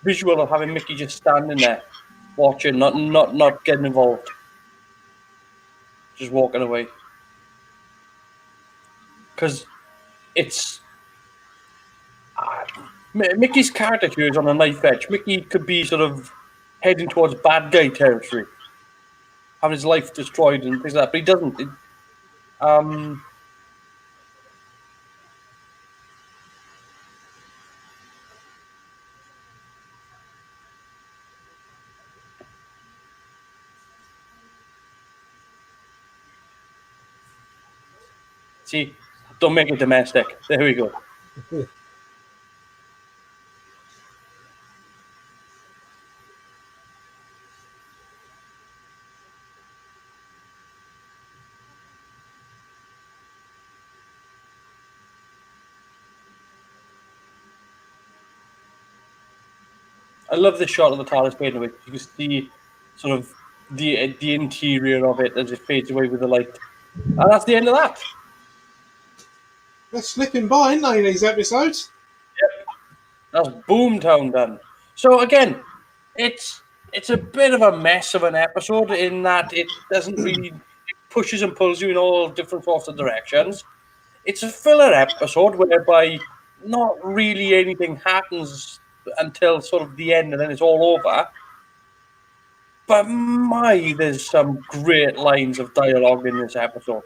visual of having Mickey just standing there, watching, not getting involved, just walking away. Because it's Mickey's character here is on a knife edge. Mickey could be sort of heading towards bad guy territory, having his life destroyed and things like that, but he doesn't. See, don't make it domestic. There we go. I love the shot of the TARDIS fading away. You can see sort of the interior of it as it fades away with the light. And that's the end of that. They're slipping by, aren't they, these episodes? That's Boomtown done. So again, it's a bit of a mess of an episode in that it doesn't really it pushes and pulls you in all different sorts of directions. It's a filler episode whereby not really anything happens until sort of the end and then it's all over. But my, there's some great lines of dialogue in this episode.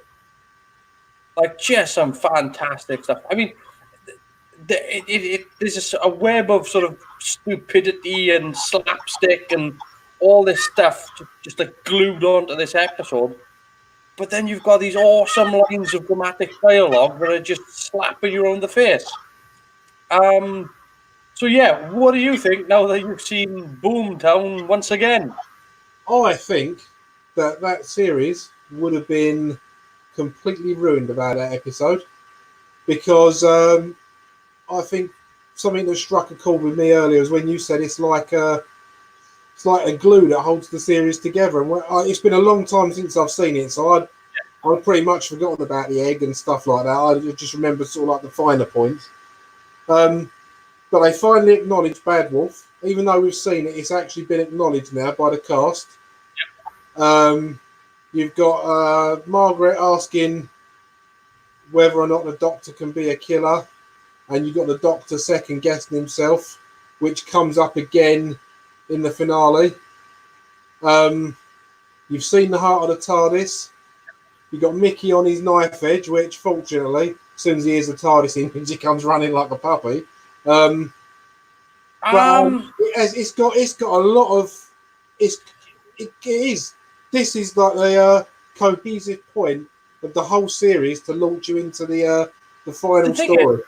Like just some fantastic stuff. I mean, there's a web of sort of stupidity and slapstick and all this stuff just like glued onto this episode. But then you've got these awesome lines of dramatic dialogue that are just slapping you on the face. So yeah, what do you think now that you've seen Boomtown once again? I think that series would have been completely ruined about that episode because I think something that struck a chord with me earlier is when you said it's like a glue that holds the series together. And it's been a long time since I've seen it, so I'd pretty much forgotten about the egg and stuff like that. I just remember sort of like the finer points. But they finally acknowledged Bad Wolf, even though we've seen it. It's actually been acknowledged now by the cast. You've got Margaret asking whether or not the Doctor can be a killer, and you've got the Doctor second guessing himself, which comes up again in the finale. You've seen the heart of the TARDIS. You've got Mickey on his knife edge, which fortunately, as soon as he hears the TARDIS engines, he comes running like a puppy. It's got a lot of it is. This is like the cohesive point of the whole series to launch you into the final story.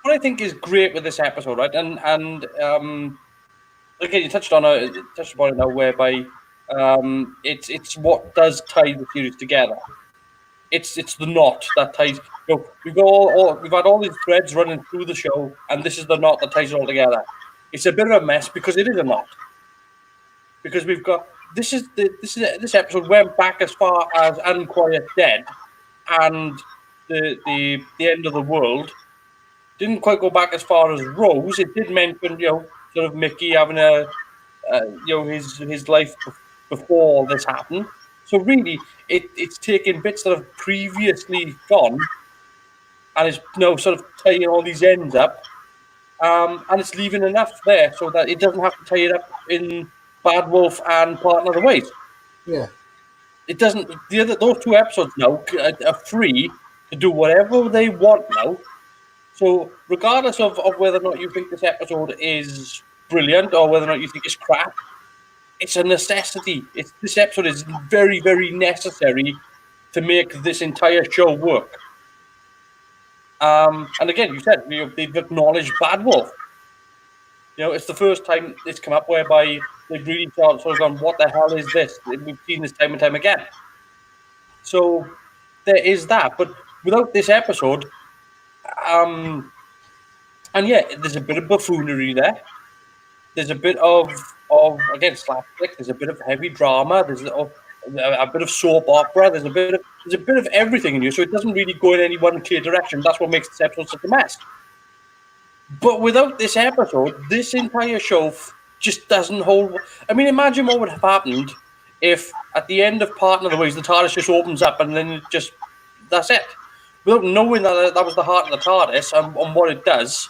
What I think is great with this episode, right, and again, you touched upon it now, whereby it's what does tie the series together. It's the knot that ties. You know, we've had all these threads running through the show, and this is the knot that ties it all together. It's a bit of a mess because it is a knot. Because we've got this episode went back as far as Unquiet Dead, and the end of the world. Didn't quite go back as far as Rose. It did mention, sort of Mickey having his life before all this happened. So really, it's taking bits that have previously gone, and it's sort of tying all these ends up, and it's leaving enough there so that it doesn't have to tie it up in Bad Wolf and Partner of the Ways. Yeah, it doesn't. Those two episodes now are free to do whatever they want now. So regardless of whether or not you think this episode is brilliant or whether or not you think it's crap, it's a necessity. This episode is very, very necessary to make this entire show work. And again, you said they've acknowledged Bad Wolf. It's the first time it's come up whereby they've really sort of gone, what the hell is this? We've seen this time and time again. So there is that. But without this episode, and yeah, there's a bit of buffoonery there. There's a bit of again slapstick. There's a bit of heavy drama. There's a bit of soap opera. There's a bit of everything in you. So it doesn't really go in any one clear direction. That's what makes this episode such a mess. But without this episode, this entire show just doesn't hold. I mean, imagine what would have happened if at the end of Partner of the Ways, the TARDIS just opens up and then that's it. Without knowing that was the heart of the TARDIS and what it does,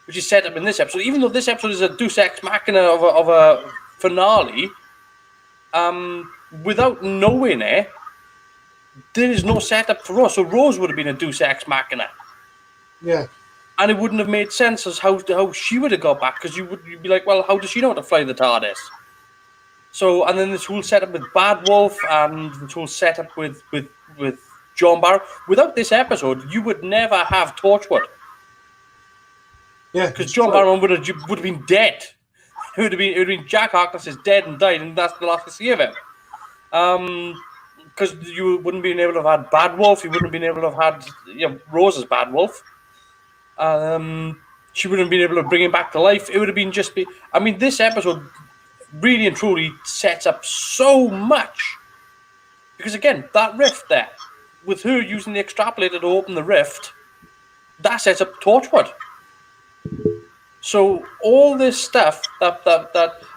which is set up in this episode. Even though this episode is a Deus Ex Machina of a finale, without knowing it, there is no setup for Rose. So Rose would have been a Deus Ex Machina. Yeah. And it wouldn't have made sense as how she would have got back, because you'd be like, well, how does she know how to fly the TARDIS? So, and then this whole setup with Bad Wolf and this whole setup with John Barrow. Without this episode, you would never have Torchwood. Yeah, because John Barrow would have been dead. It would have been Jack Harkness is dead and died, and that's the last to see of him. Because you wouldn't been able to have had Bad Wolf, you wouldn't have been able to have had Rose's Bad Wolf. she wouldn't have been able to bring him back to life. It would have been I mean, this episode really and truly sets up so much. Because again, that rift there, with her using the extrapolator to open the rift, that sets up Torchwood. So all this stuff that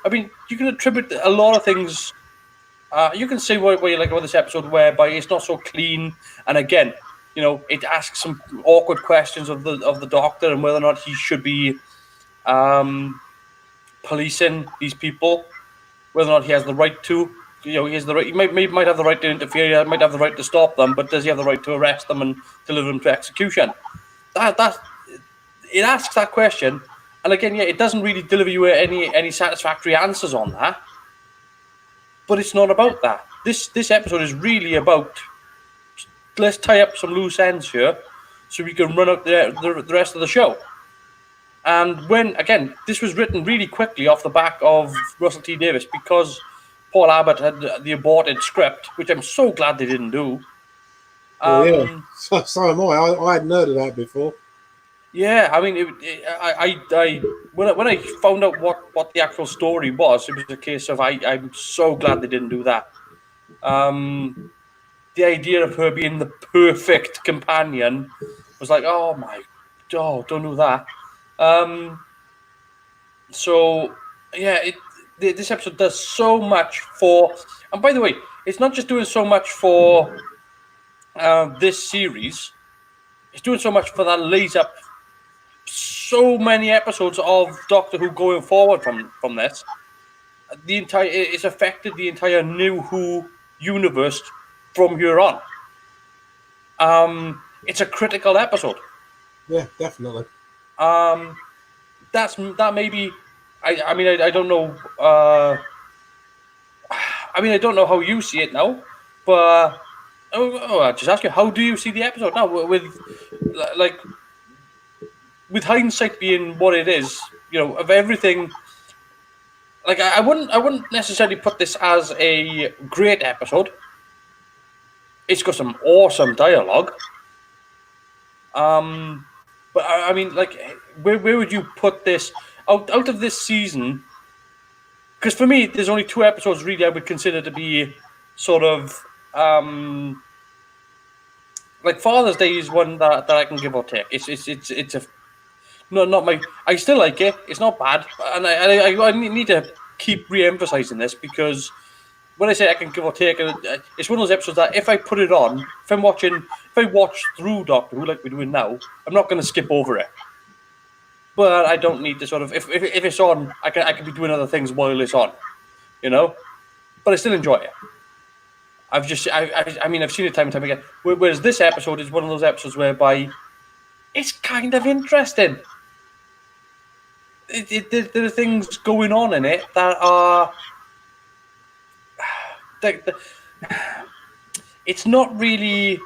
I mean, you can attribute a lot of things. You can say what you like about this episode, whereby it's not so clean, and again, you know, it asks some awkward questions of the Doctor and whether or not he should be policing these people, whether or not he has the right to. You know, he has the right. He might have the right to interfere. He might have the right to stop them, but does he have the right to arrest them and deliver them to execution? That it asks that question, and again, yeah, it doesn't really deliver you any satisfactory answers on that. But it's not about that. This episode is really about, let's tie up some loose ends here, so we can run out the rest of the show. And when again, this was written really quickly off the back of Russell T Davies because Paul Abbott had the aborted script, which I'm so glad they didn't do. Yeah, so am I. I hadn't heard of that before. Yeah, I mean, when I found out what the actual story was, it was a case of I'm so glad they didn't do that. The idea of her being the perfect companion was like, oh my, don't do that. So yeah, this episode does so much for, and by the way, it's not just doing so much for this series. It's doing so much for that lays up so many episodes of Doctor Who going forward from this. It's affected the entire New Who universe from here on. It's a critical episode. Yeah, definitely. That maybe. I mean, I don't know. I mean, I don't know how you see it now, but I'll just ask you, how do you see the episode now? With hindsight being what it is, you know, of everything. Like I wouldn't necessarily put this as a great episode. It's got some awesome dialogue. But I mean, like, where would you put this out of this season? Because for me, there's only 2 episodes really I would consider to be sort of like Father's Day is one that I can give or take. It's a not my. I still like it. It's not bad, and I need to keep re-emphasizing this because when I say I can give or take, it's one of those episodes that if I put it on, if I watch through Doctor Who like we're doing now, I'm not going to skip over it. But I don't need to sort of if it's on, I can be doing other things while it's on, you know. But I still enjoy it. I mean I've seen it time and time again. Whereas this episode is one of those episodes whereby it's kind of interesting. There are things going on in it that are. It's not really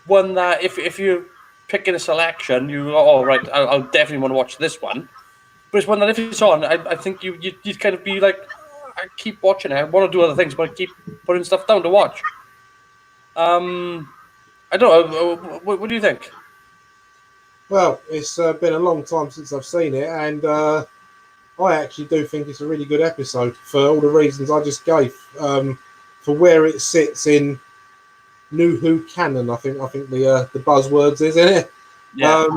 one that if you're picking a selection, you go, oh right, I'll definitely want to watch this one. But it's one that if it's on, I think you'd kind of be like, I keep watching it. I want to do other things, but I keep putting stuff down to watch. I don't know. What do you think? Well, it's been a long time since I've seen it, and I actually do think it's a really good episode for all the reasons I just gave. For where it sits in New Who canon, I think the buzzwords is in it. Yeah.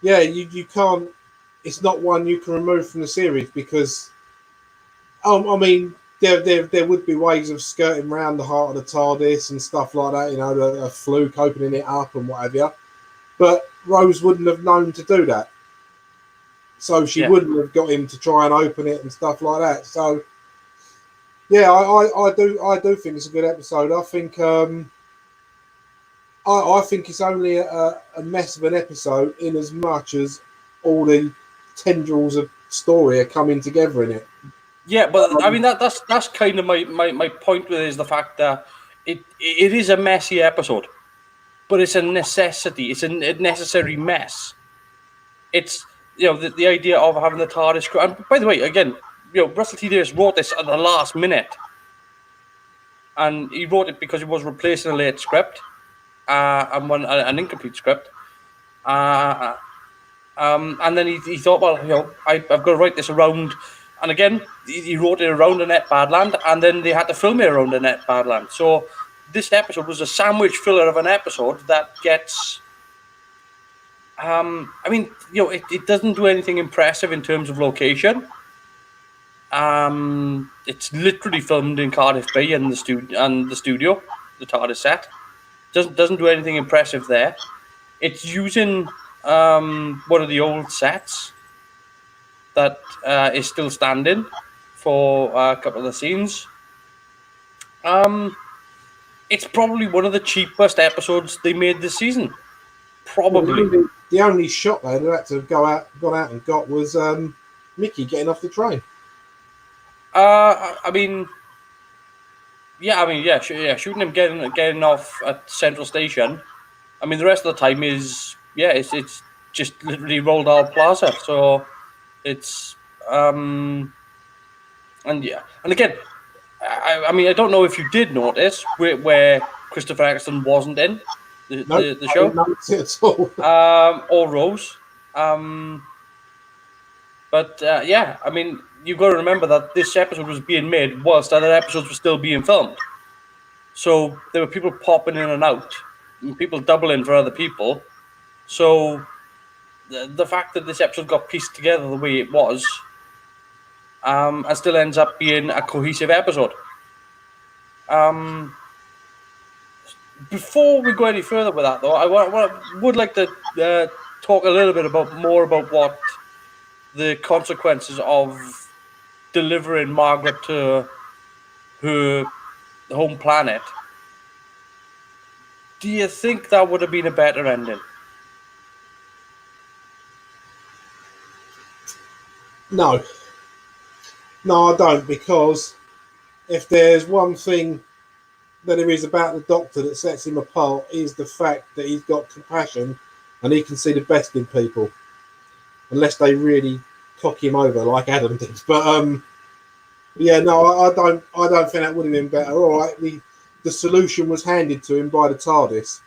You can't. It's not one you can remove from the series because, I mean, there would be ways of skirting around the heart of the TARDIS and stuff like that. You know, a fluke opening it up and whatever. But Rose wouldn't have known to do that, so she wouldn't have got him to try and open it and stuff like that. So, yeah, I do think it's a good episode. I think I think it's only a mess of an episode in as much as all the tendrils of story are coming together in it. Yeah, but I mean that's kind of my point with it is the fact that it is a messy episode. But it's a necessity. It's a necessary mess. It's, you know, the idea of having the TARDIS. And by the way, again, you know, Russell T Davies wrote this at the last minute, and he wrote it because he was replacing a late script, and an incomplete script. And then he thought, well, I've got to write this around. And again, he wrote it around Annette Badland, and then they had to film it around Annette Badland. So this episode was a sandwich filler of an episode that gets. It doesn't do anything impressive in terms of location. It's literally filmed in Cardiff Bay and the studio, the Tardis set. Doesn't do anything impressive there. It's using one of the old sets that is still standing for a couple of the scenes. It's probably one of the cheapest episodes they made this season. Probably. Well, the only shot they had to have gone out and got was Mickey getting off the train. Shooting him getting off at Central Station. I mean, the rest of the time is it's just literally Roald Dahl Plaza. So it's and again, I don't know if you did notice where Christopher Eccleston wasn't in the show. I didn't notice it at all. Or Rose. You've got to remember that this episode was being made whilst other episodes were still being filmed. So there were people popping in and out, and people doubling for other people. So the fact that this episode got pieced together the way it was, and still ends up being a cohesive episode. Before we go any further with that, though, I would like to talk a little bit more about what the consequences of delivering Margaret to her home planet. Do you think that would have been a better ending? No, I don't, because if there's one thing that there is about the Doctor that sets him apart is the fact that he's got compassion and he can see the best in people, unless they really cock him over like Adam did. But I don't think that would have been better. All right, the solution was handed to him by the TARDIS,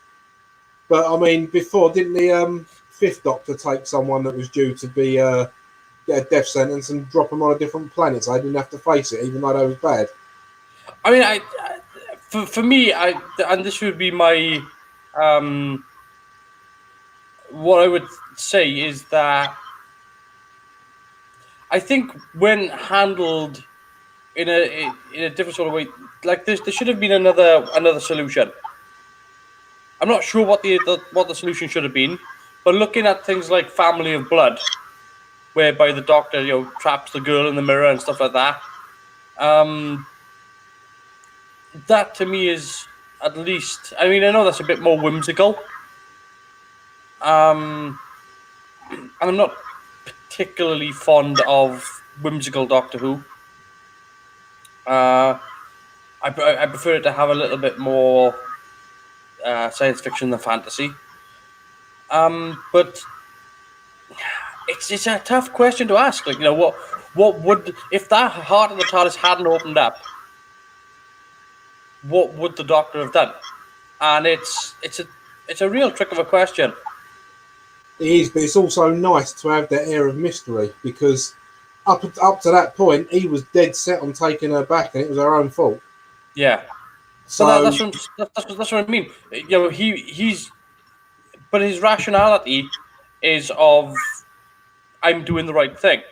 but I mean, before, didn't the Fifth Doctor take someone that was due to be get a death sentence and drop them on a different planet, so they didn't have to face it, even though they was bad? I mean, for me, and this would be my what I would say is that I think when handled in a different sort of way, like this, there should have been another solution. I'm not sure what the solution should have been, but looking at things like Family of Blood, whereby the Doctor traps the girl in the mirror and stuff like that, that to me is at least. I mean, I know that's a bit more whimsical, and I'm not particularly fond of whimsical Doctor Who. I prefer it to have a little bit more science fiction than fantasy. But it's a tough question to ask. Like, what would, if that heart of the TARDIS hadn't opened up, what would the Doctor have done? And it's a real trick of a question. It is, but it's also nice to have that air of mystery, because up to that point, he was dead set on taking her back, and it was her own fault. Yeah. So that's what I mean. But his rationality is of, I'm doing the right thing.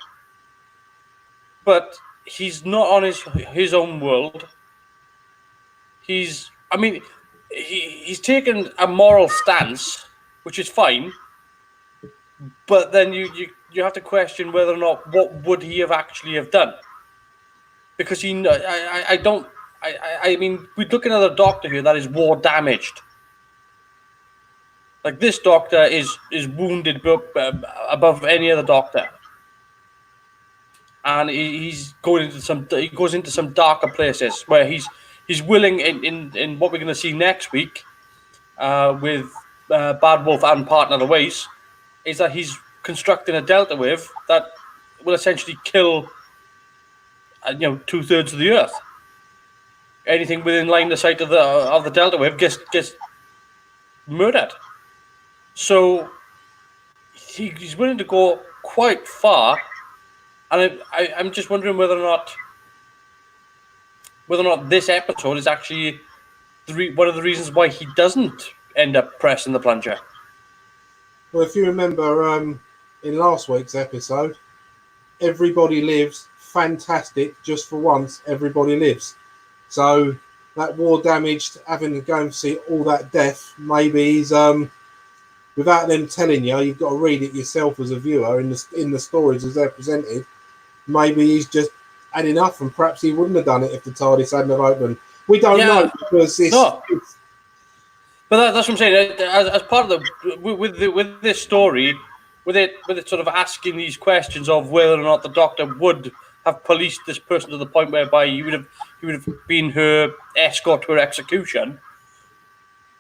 But he's not on his own world. He's taken a moral stance, which is fine. But then you have to question whether or not what would he have actually have done, because I mean, we're looking at a Doctor here that is war damaged. Like, this Doctor is wounded above any other Doctor, and he goes into some darker places where he's willing in what we're going to see next week with Bad Wolf and Partner the Ways, is that he's constructing a delta wave that will essentially kill 2/3 of the Earth. Anything within line of sight of the delta wave gets murdered. So he's willing to go quite far, and I'm just wondering whether or not this episode is actually one of the reasons why he doesn't end up pressing the plunger. Well, if you remember in last week's episode, everybody lives, fantastic, just for once, everybody lives. So that war damaged, having to go and see all that death, maybe he's without them telling you, you've got to read it yourself as a viewer in the stories as they're presented. Maybe he's just had enough, and perhaps he wouldn't have done it if the TARDIS hadn't have opened. We don't know, because it's But that's what I'm saying. As part of with this story, with it sort of asking these questions of whether or not the Doctor would have policed this person to the point whereby he would have been her escort to her execution,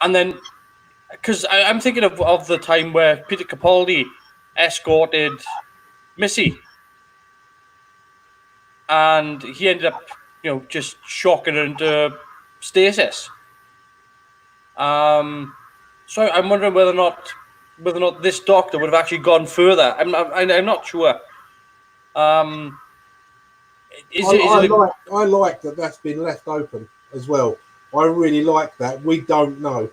and then because I'm thinking of the time where Peter Capaldi escorted Missy, and he ended up just shocking her into stasis. So I'm wondering whether or not this Doctor would have actually gone further. I'm not sure. I like that that's been left open as well. I really like that. We don't know.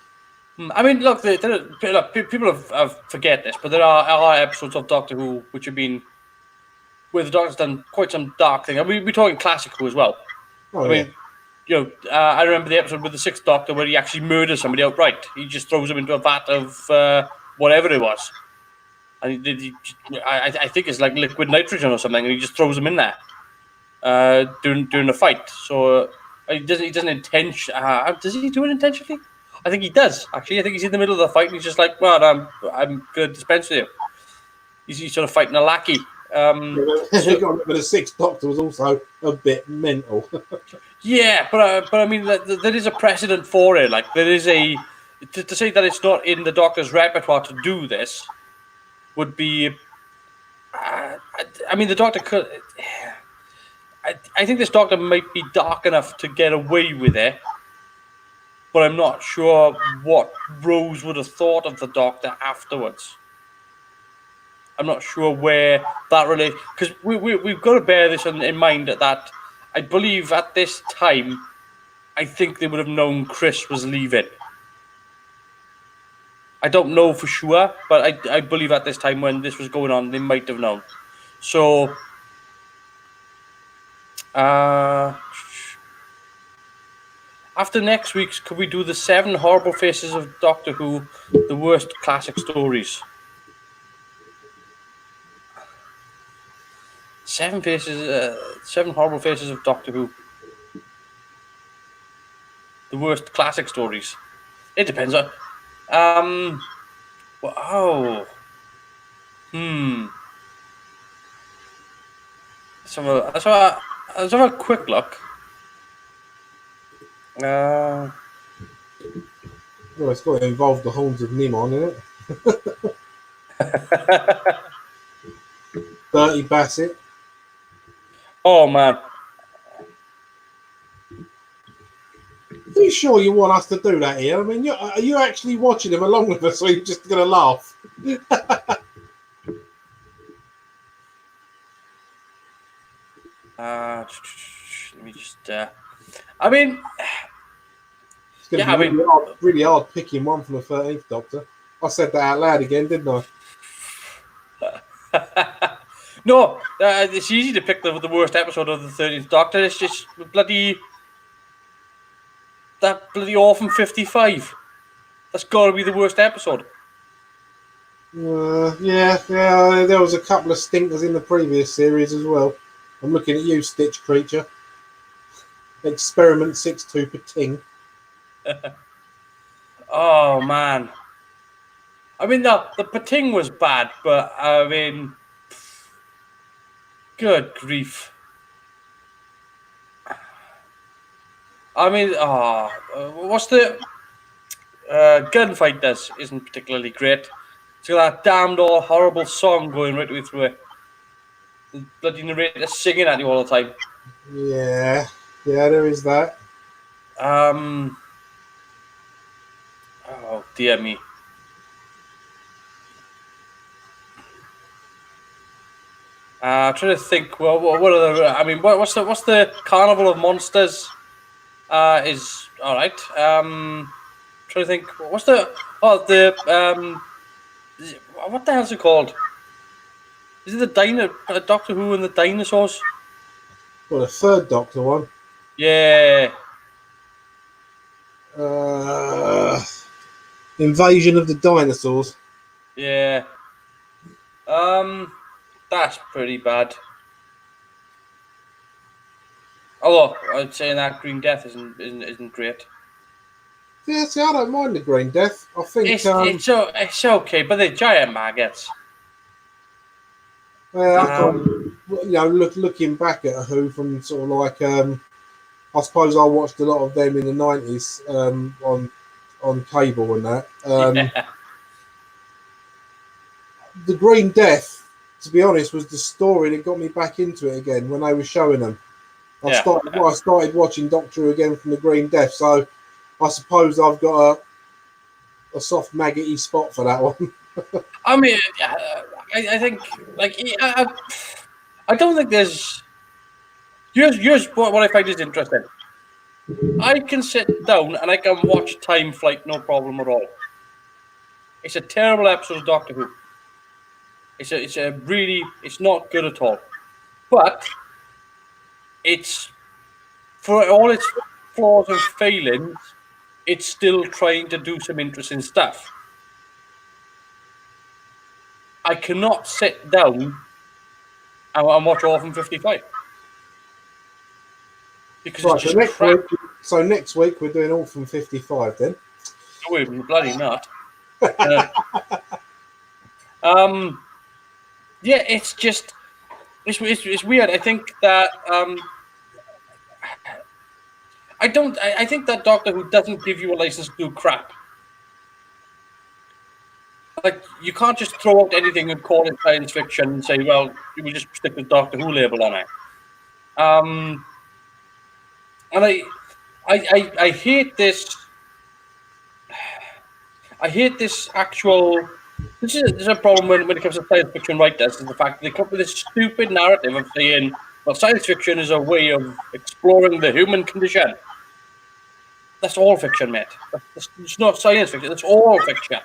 I mean, look, people have forget this, but there are episodes of Doctor Who which have been where the Doctor's done quite some dark thing. I mean, we're talking classic Who as well. Oh, I mean, I remember the episode with the Sixth Doctor where he actually murders somebody outright. He just throws him into a vat of whatever it was, and I think it's like liquid nitrogen or something, and he just throws him in there during the fight. So he doesn't intentionally. Does he do it intentionally? I think he does actually. I think he's in the middle of the fight, and he's just like, "Well, I'm going to dispense with you." He's sort of fighting a lackey. But the Sixth Doctor was also a bit mental. Yeah, but I mean, there is a precedent for it. Like, there is to say that it's not in the Doctor's repertoire to do this would be. I mean, the Doctor could. I think this Doctor might be dark enough to get away with it, but I'm not sure what Rose would have thought of the Doctor afterwards. I'm not sure where that relates, because we've got to bear this in mind that I believe at this time, I think they would have known Chris was leaving. I don't know for sure, but I believe at this time when this was going on, they might have known. So, after next week's, could we do the 7 horrible faces of Doctor Who, the worst classic stories? 7 horrible faces of Doctor Who. The worst classic stories. It depends on. Let's have a quick look. Well, it's got to involve the horns of Nimon, isn't it? Bertie Bassett. Oh man. Are you sure you want us to do that here? I mean, are you actually watching them along with us, or are you just going to laugh? Let me just. I mean, it's going to be really hard picking one from the 13th Doctor. I said that out loud again, didn't I? No, it's easy to pick the worst episode of the 13th Doctor. It's just that bloody Orphan 55. That's got to be the worst episode. Yeah. There was a couple of stinkers in the previous series as well. I'm looking at you, Stitch Creature. Experiment 62 Pating. Oh man. I mean, the Pating was bad, but I mean, good grief. I mean, what's the gunfight does isn't particularly great. It's got that damned old horrible song going right the way through it. The bloody narrator singing at you all the time. Yeah, there is that. Oh dear me. Trying to think. Well, what are the? I mean, what's the Carnival of Monsters? Is all right. Trying to think. What's the? Oh, the what the hell's it called? Is it the Doctor Who and the dinosaurs? Well, the third Doctor one. Yeah. Invasion of the Dinosaurs. Yeah. That's pretty bad. Although I'd say that Green Death isn't great. Yeah, see, I don't mind the Green Death. I think It's okay, but they're giant maggots. looking back at Who from sort of like I suppose I watched a lot of them in the 90s on cable and that. Yeah. The Green Death, to be honest, was the story that got me back into it again when they were showing them. I started watching Doctor Who again from the Green Death, so I suppose I've got a soft maggoty spot for that one. I mean, I think I don't think there's. Here's what I find is interesting. I can sit down and I can watch Time Flight, no problem at all. It's a terrible episode of Doctor Who. It's not good at all. But it's, for all its flaws and failings, it's still trying to do some interesting stuff. I cannot sit down and watch Orphan 55. Because Right, it's just crap. So next week we're doing Orphan 55 then. No, we're bloody not. Yeah, it's just it's weird. I think that I think that Doctor Who doesn't give you a license to do crap. Like, you can't just throw out anything and call it science fiction and say, well, we just stick the Doctor Who label on it. And I hate this. I hate this actual. This is a problem when it comes to science fiction writers, is the fact that they come up with this stupid narrative of saying, well, science fiction is a way of exploring the human condition. That's all fiction, mate. It's not science fiction. That's all fiction.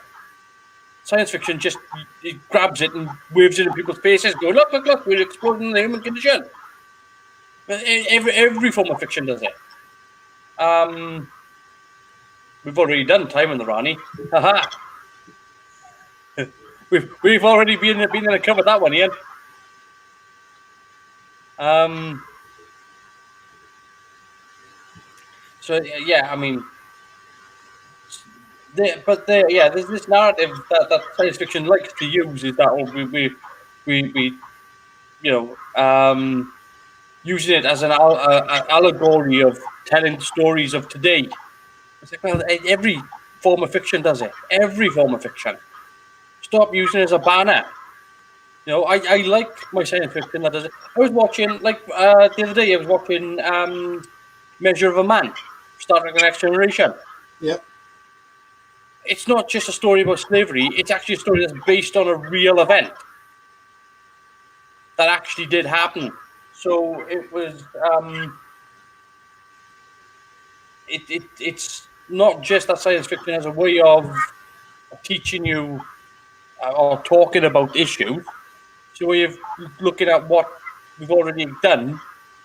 Science fiction just it grabs it and waves it in people's faces, going, look, we're exploring the human condition. Every form of fiction does it. We've already done Time in the Rani. Haha. We've already been in a cover that one, Ian. So yeah, I mean, there's this narrative that science fiction likes to use, is that we using it as an allegory of telling stories of today. It's like, well, every form of fiction does it. Every form of fiction. Stop using it as a banner. I like my science fiction that does it. I was watching, the other day, I was watching Measure of a Man, Star Trek: The Next Generation. Yep. It's not just a story about slavery. It's actually a story that's based on a real event that actually did happen. So it was. It's not just that science fiction has a way of teaching you or talking about issues. It's a way of looking at what we've already done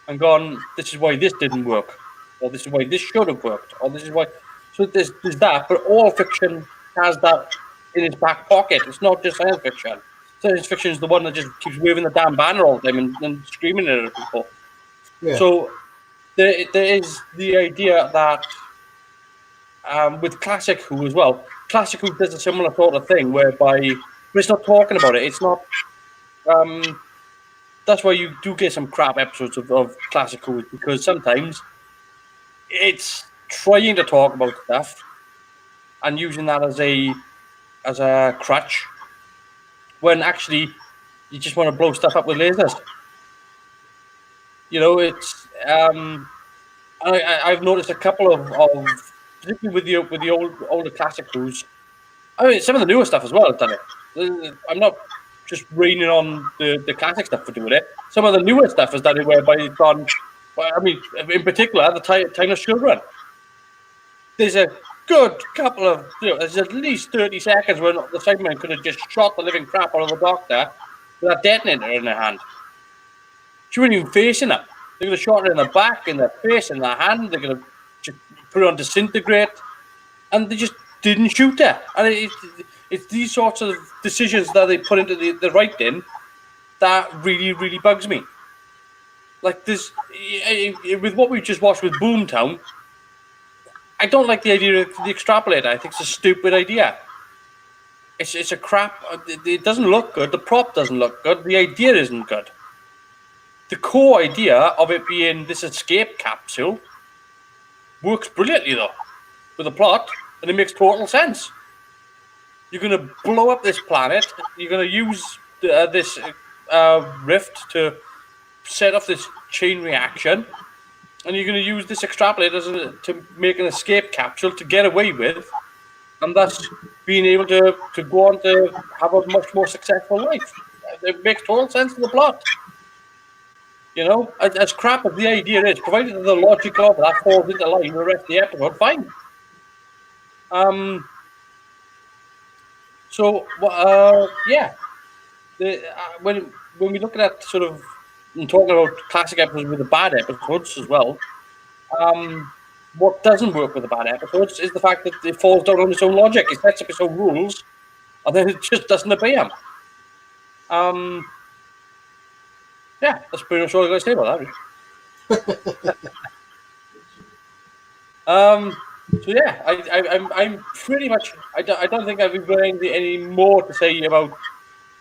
and gone, this is why this didn't work, or this is why this should have worked, or this is why. So there's that, but all fiction has that in its back pocket. It's not just science fiction. Science fiction is the one that just keeps waving the damn banner all the time and screaming it at people. Yeah. So there is the idea that with Classic Who as well, Classic Who does a similar sort of thing whereby, but it's not talking about it. It's not. That's why you do get some crap episodes of Classic Who, because sometimes it's trying to talk about stuff and using that as a crutch, when actually you just want to blow stuff up with lasers. It's I've noticed a couple of particularly with the older Classic Who's. I mean, some of the newer stuff as well has done it. I'm not just raining on the classic stuff for doing it. Some of the newer stuff is done it whereby it's gone. Well, I mean, in particular, the Timeless Children. There's a good couple of, there's at least 30 seconds when the Cybermen could have just shot the living crap out of the Doctor with a detonator in their hand. She wasn't even facing her. They could have shot her in the back, in the face, in the hand. They could have just put her on disintegrate, and they just didn't shoot her. And it's these sorts of decisions that they put into the writing that really, really bugs me. Like this, with what we just watched with Boomtown, I don't like the idea of the extrapolator. I think it's a stupid idea. It's a crap. It doesn't look good. The prop doesn't look good. The idea isn't good. The core idea of it being this escape capsule works brilliantly, though, with the plot, and it makes total sense. You're going to blow up this planet. You're going to use this rift to set off this chain reaction, and you're going to use this extrapolator to make an escape capsule to get away with, and thus being able to go on to have a much more successful life. It makes total sense to the plot. You know, as crap as the idea is, provided that the logic of that falls into line with the rest of the episode, fine. Yeah. When we look at that sort of, and talking about classic episodes with the bad episodes as well, what doesn't work with the bad episodes is the fact that it falls down on its own logic. It sets up its own rules, and then it just doesn't obey them. Yeah, that's pretty much all I'm going to say about that. So yeah, I'm pretty much. I don't think I've got any more to say about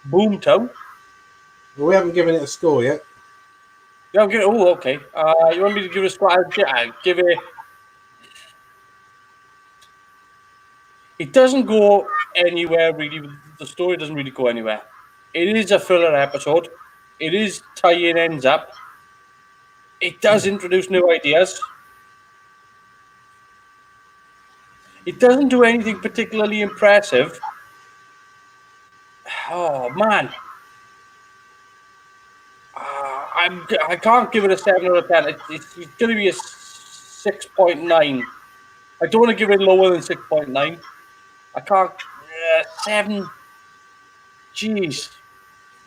Boomtown. Well, we haven't given it a score yet. Yeah, I'm getting. Oh, okay. You want me to give it a score? I'll give it. It doesn't go anywhere really. The story doesn't really go anywhere. It is a filler episode. It is tie-in ends up. It does introduce new ideas. It doesn't do anything particularly impressive. Oh man, I can't give it a 7 out of 10. It's going to be a 6.9. I don't want to give it lower than 6.9. I can't. 7. Jeez.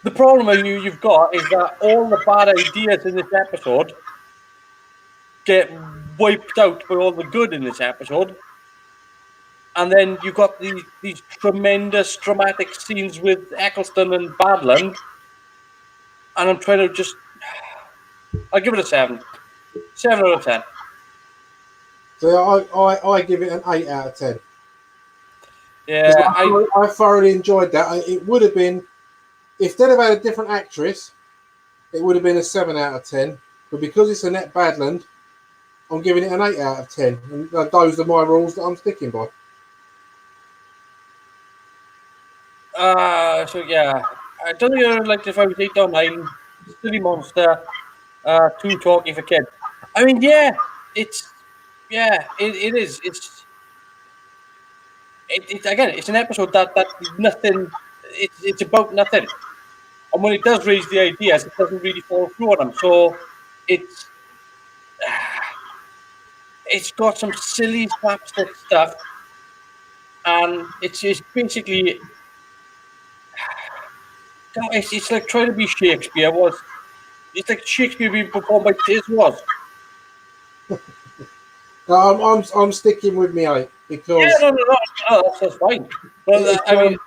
The problem you've got is that all the bad ideas in this episode get wiped out by all the good in this episode. And then you've got these tremendous dramatic scenes with Eccleston and Badland. And I'm trying to just... I'll give it a 7. 7 out of 10. So I give it an 8 out of 10. Yeah, I thoroughly enjoyed that. It would have been... If they'd have had a different actress, it would have been a 7 out of 10. But because it's Annette Badland, I'm giving it an 8 out of 10. And those are my rules that I'm sticking by. So yeah, I don't think I would like if I was 8 or 9. Silly monster, too talky for kids. I mean, yeah, it is. Again, it's an episode that nothing. It's about nothing. And when it does raise the ideas, it doesn't really fall through on them. So it's got some silly slapstick stuff, and it's basically it's like trying to be Shakespeare. It's like Shakespeare being performed by Tiz was. I'm sticking with me 8 because no, that's fine. But I mean,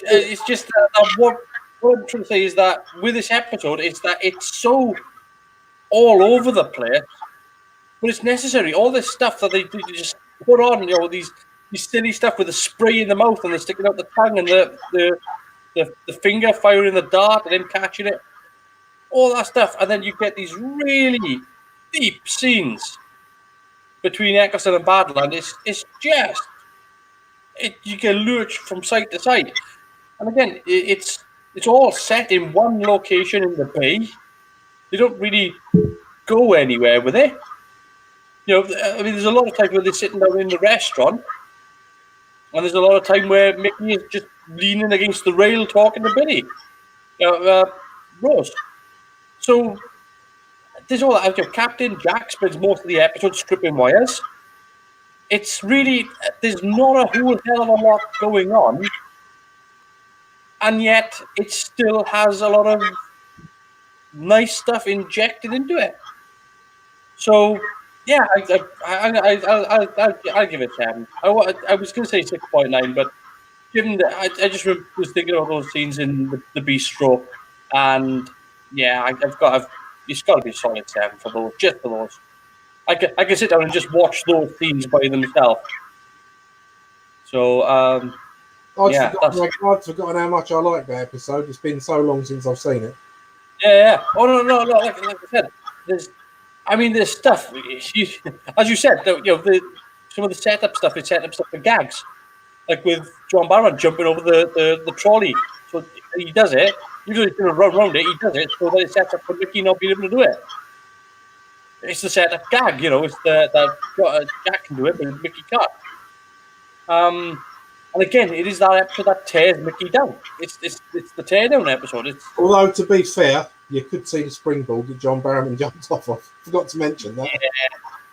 it's just what I'm trying to say is that with this episode, is that it's so all over the place, but it's necessary. All this stuff that they just put on, these silly stuff with the spray in the mouth and they're sticking out the tongue and the finger firing the dart and then catching it, all that stuff, and then you get these really deep scenes between Eccleston and Badland. It's just you can lurch from side to side. And again, it's all set in one location in the bay. They don't really go anywhere with it. I mean, there's a lot of times where they're sitting down in the restaurant, and there's a lot of time where Mickey is just leaning against the rail talking to Billy. Rose. So there's all that. Captain Jack spends most of the episode stripping wires. It's really, there's not a whole hell of a lot going on, and yet it still has a lot of nice stuff injected into it. So yeah, I'll give it 10. I was going to say 6.9, but given that I just was thinking about those scenes in the bistro, and yeah, it's got to be a solid 7 for those, just for those. I can sit down and just watch those scenes by themselves. So I'd forgotten how much I liked that episode. It's been so long since I've seen it. Yeah. Oh no. Like I said, there's stuff. As you said, some of the setup stuff is setting up stuff for gags, like with John Barron jumping over the trolley. So he does it. Even though he's going to run around it, he does it so that it sets up for Mickey not being able to do it. It's the setup gag, It's that Jack can do it, but Mickey can't. And again, it is that episode that tears Mickey down. It's the tear down episode. Although to be fair, you could see the springboard that John Barrowman jumped off of. Forgot to mention that.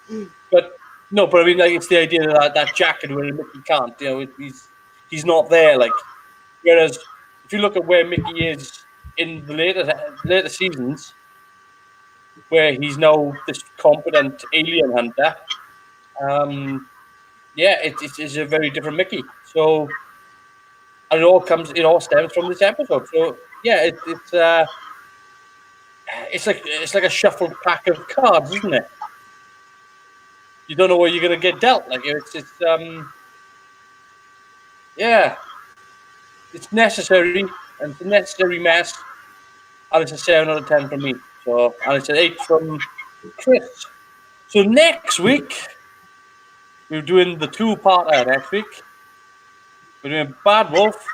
Yeah. But I mean, like, it's the idea that Jack can do it and Mickey can't. He's not there. Like, whereas if you look at where Mickey is in the later seasons, where he's now this competent alien hunter, it's a very different Mickey. So, and it all stems from this episode. So yeah, it's like a shuffled pack of cards, isn't it? You don't know where you're gonna get dealt. Like it's necessary, and it's a necessary mess, and it's a 7 out of 10 from me. So, and it's an 8 from Chris. So next week we're doing the 2-parter. Next week we're doing Bad Wolf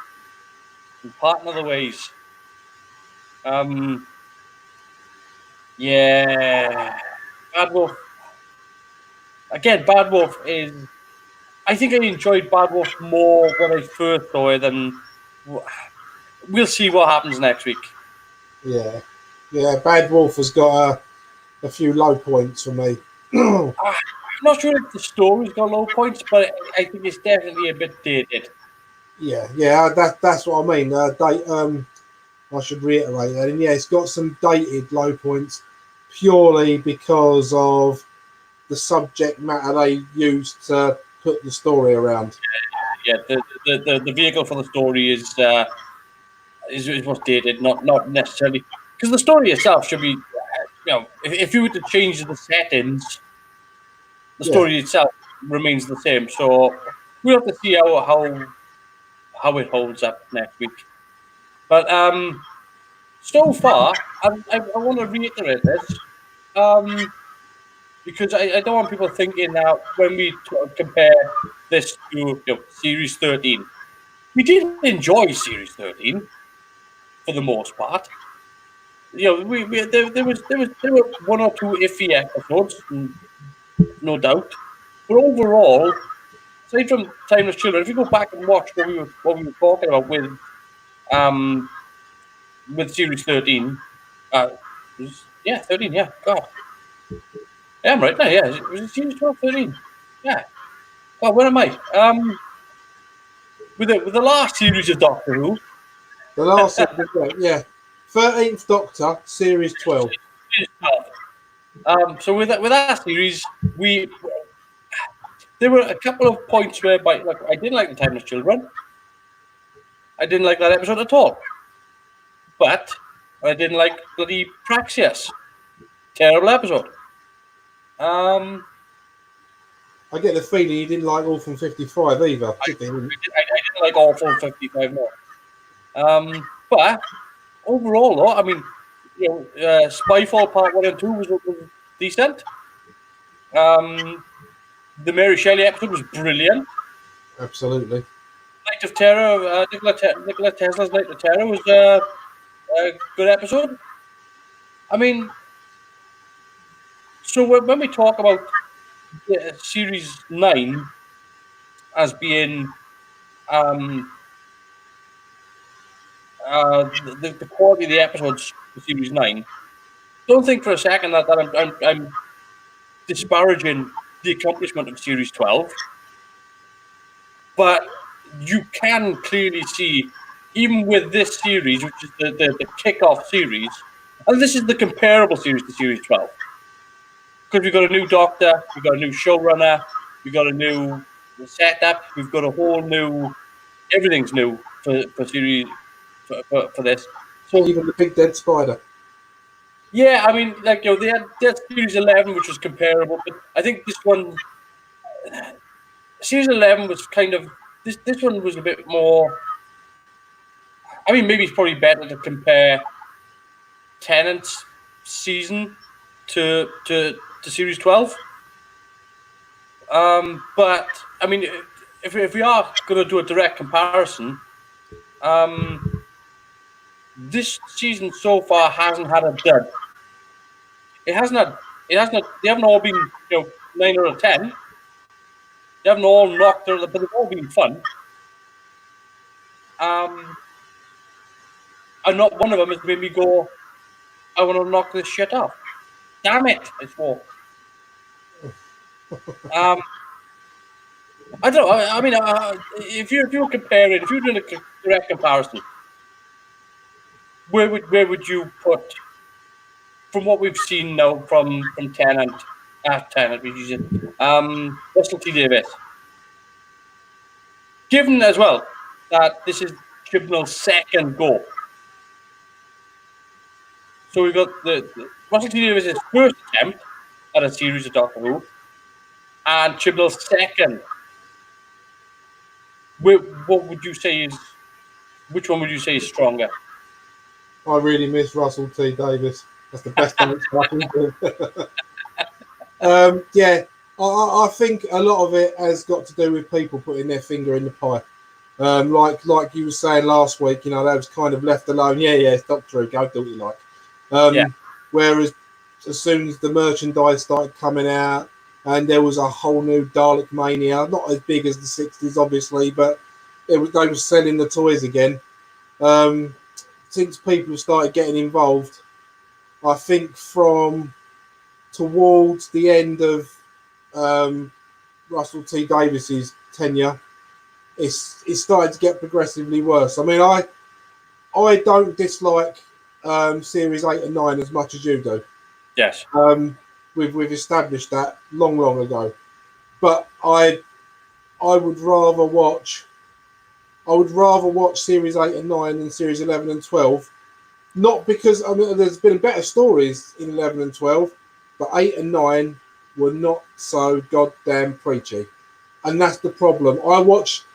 and Parting of the Ways. Yeah, Bad Wolf. Again, Bad Wolf is. I think I enjoyed Bad Wolf more when I first saw it than. We'll see what happens next week. Yeah. Bad Wolf has got a few low points for me. I'm not sure if the story's got low points, but I think it's definitely a bit dated. Yeah. That's what I mean. I should reiterate that. And yeah, it's got some dated low points purely because of the subject matter they used to put the story around. Yeah, the vehicle for the story is what's dated, not necessarily because the story itself should be, if you were to change the settings, the story itself remains the same. So we'll have to see how it holds up next week. But so far, I want to reiterate this. Because I don't want people thinking that when we compare this to Series 13, we did enjoy Series 13 for the most part. There were 1 or 2 iffy episodes, no doubt. But overall, aside from Timeless Children, if you go back and watch what we were talking about with Series 13, 13, yeah, God. Yeah, I'm right now. Yeah, was it Series 12, 13? Yeah. Oh, where am I? With the last series of Doctor Who. The last series, yeah. 13th Doctor, Series 12. So with that series, there were a couple of points where I didn't like the Timeless Children. I didn't like that episode at all. But I didn't like bloody Praxius. Terrible episode. I get the feeling you didn't like Orphan 55 either. I didn't like Orphan 55 more. But overall, though, I mean, Spyfall Part 1 and 2 was decent. The Mary Shelley episode was brilliant. Absolutely. Night of Terror, Nikola Tesla's Night of Terror was a good episode. I mean, so when we talk about Series 9 as being the quality of the episodes for Series 9, don't think for a second that I'm disparaging the accomplishment of Series 12. But you can clearly see, even with this series, which is the kick-off series, and this is the comparable series to Series 12, because we've got a new Doctor, we've got a new showrunner, we've got a new setup, we've got a whole new, everything's new for series for this. So Even the big dead spider. yeah, I mean, like they had Series 11, which was comparable, but I think this one, Series 11 was kind of this one was a bit more. I mean, maybe it's probably better to compare Tennant's season to Series 12. But I mean, if we are going to do a direct comparison, this season so far hasn't had a dud. It hasn't had. It hasn't. They haven't all been 9 out of 10. They haven't all knocked out, but they've all been fun. And not one of them has made me go, I want to knock this shit off. Damn it! I swore. I don't know. I mean, if you're comparing, if you're doing a direct comparison, where would you put, from what we've seen now from Tennant, we use it, Russell T Davis, given as well that this is Chibnall's second go. So we've got the Russell T Davis' first attempt at a series of Doctor Who, and Chibnall's second. What would you say is? Which one would you say is stronger? I really miss Russell T Davis. That's the best thing I can do. Yeah, I think a lot of it has got to do with people putting their finger in the pie. Like you were saying last week, that was kind of left alone. Yeah, it's Doctor Who. Go do what you like. Whereas as soon as the merchandise started coming out, and there was a whole new Dalek mania, not as big as the 60s, obviously, but they were selling the toys again. Since people started getting involved, I think from towards the end of Russell T Davis's tenure, it's started to get progressively worse. I mean, I don't dislike Series 8 and 9 as much as you do. Yes. We've established that long ago. But I would rather watch Series 8 and 9 than Series 11 and 12. Not because there's been better stories in 11 and 12, but 8 and 9 were not so goddamn preachy. And that's the problem. I watch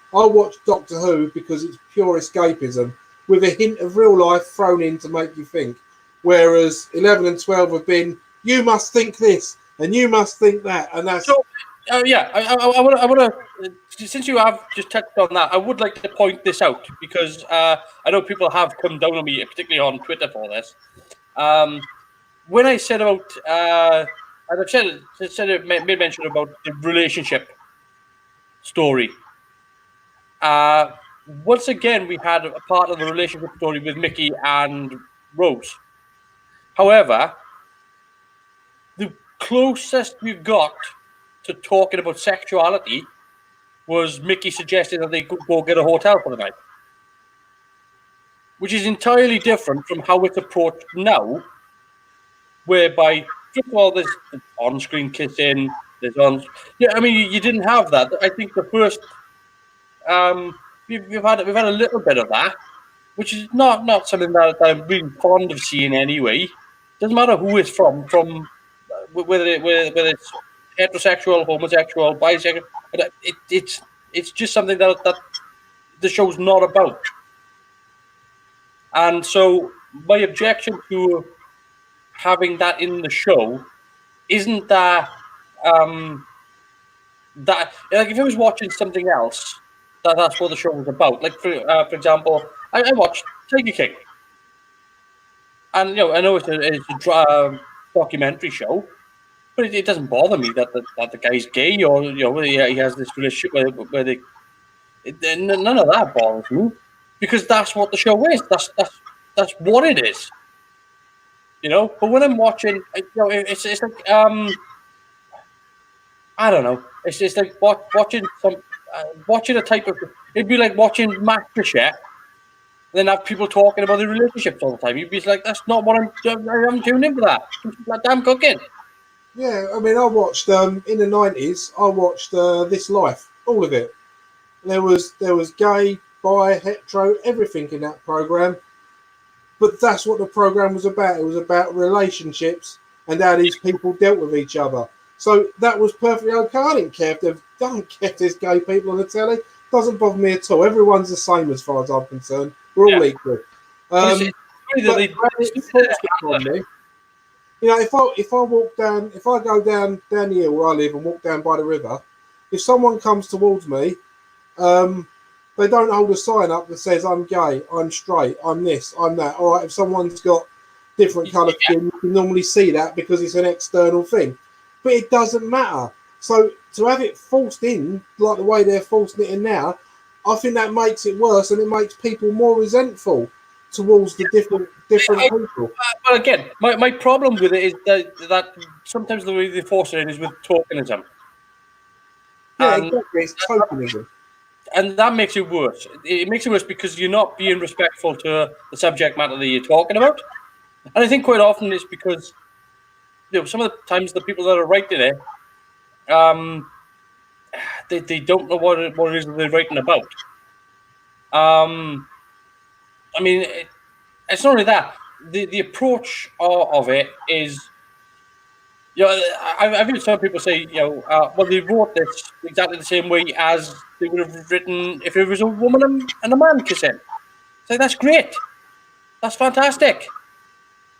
Doctor Who because it's pure escapism with a hint of real life thrown in to make you think. Whereas 11 and 12 have been, you must think this and you must think that, and that's. So, I want to. Since you have just touched on that, I would like to point this out because I know people have come down on me, particularly on Twitter, for this. When I said about, and I've made mention about the relationship story. Once again, we had a part of the relationship story with Mickey and Rose. However, the closest we've got to talking about sexuality was Mickey suggesting that they could go get a hotel for the night, which is entirely different from how it's approached now, whereby, first of all, there's on-screen kissing, I mean, you didn't have that. I think the first, we've had a little bit of that, which is not something that I'm really fond of seeing anyway. Doesn't matter who it's from whether it's heterosexual, homosexual, bisexual. It's just something that the show's not about. And so my objection to having that in the show isn't that like if I was watching something else, that's what the show was about. Like for example, I watched Tiger King, and I know it's a documentary show, but it doesn't bother me that the guy's gay or he has this relationship where none of that bothers me. because that's what the show is. That's what it is. You know, but when I'm watching, it's like I don't know. It's just like watching watching a type of. It'd be like watching MasterChef, and then have people talking about their relationships all the time. You'd be like, that's not what I'm tuned in for that. That damn cooking. Yeah, I mean, I watched in the 90s. I watched This Life, all of it. There was gay, bi, hetero, everything in that program. But that's what the program was about. It was about relationships and how these people dealt with each other. So that was perfectly okay. I don't care if there's gay people on the telly. Doesn't bother me at all. Everyone's the same as far as I'm concerned. We're all equal. But it's forced upon me. You know, if I go down the hill where I live and walk down by the river, if someone comes towards me, they don't hold a sign up that says I'm gay, I'm straight, I'm this, I'm that. All right, if someone's got different colour skin, you can normally see that because it's an external thing. But it doesn't matter. So to have it forced in, like the way they're forcing it in now, I think that makes it worse, and it makes people more resentful towards the different people. But again, my problem with it is that sometimes the way they force it in is with tokenism. Yeah, exactly. It's tokenism. And that makes it worse. It makes it worse because you're not being respectful to the subject matter that you're talking about. And I think quite often it's because some of the times the people that are writing it, they don't know what it is that they're writing about. I mean, it's not only that. The approach of it is, I've heard some people say, well, they wrote this exactly the same way as they would have written if it was a woman and a man kissing. So that's great. That's fantastic.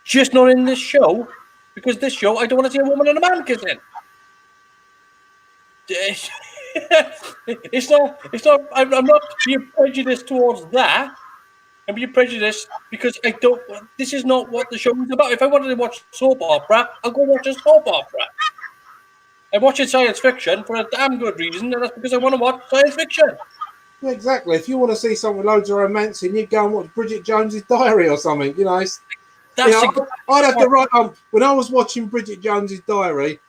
Just not in this show, because this show, I don't want to see a woman and a man kissing. It's not, I'm not being prejudiced towards that. I'm being prejudiced because this is not what the show is about. If I wanted to watch soap opera, I'll go watch a soap opera. I'm watching science fiction for a damn good reason, and that's because I want to watch science fiction. Yeah, exactly. If you want to see something with loads of romancing, you go and watch Bridget Jones's Diary or something. I'd have the right when I was watching Bridget Jones's Diary,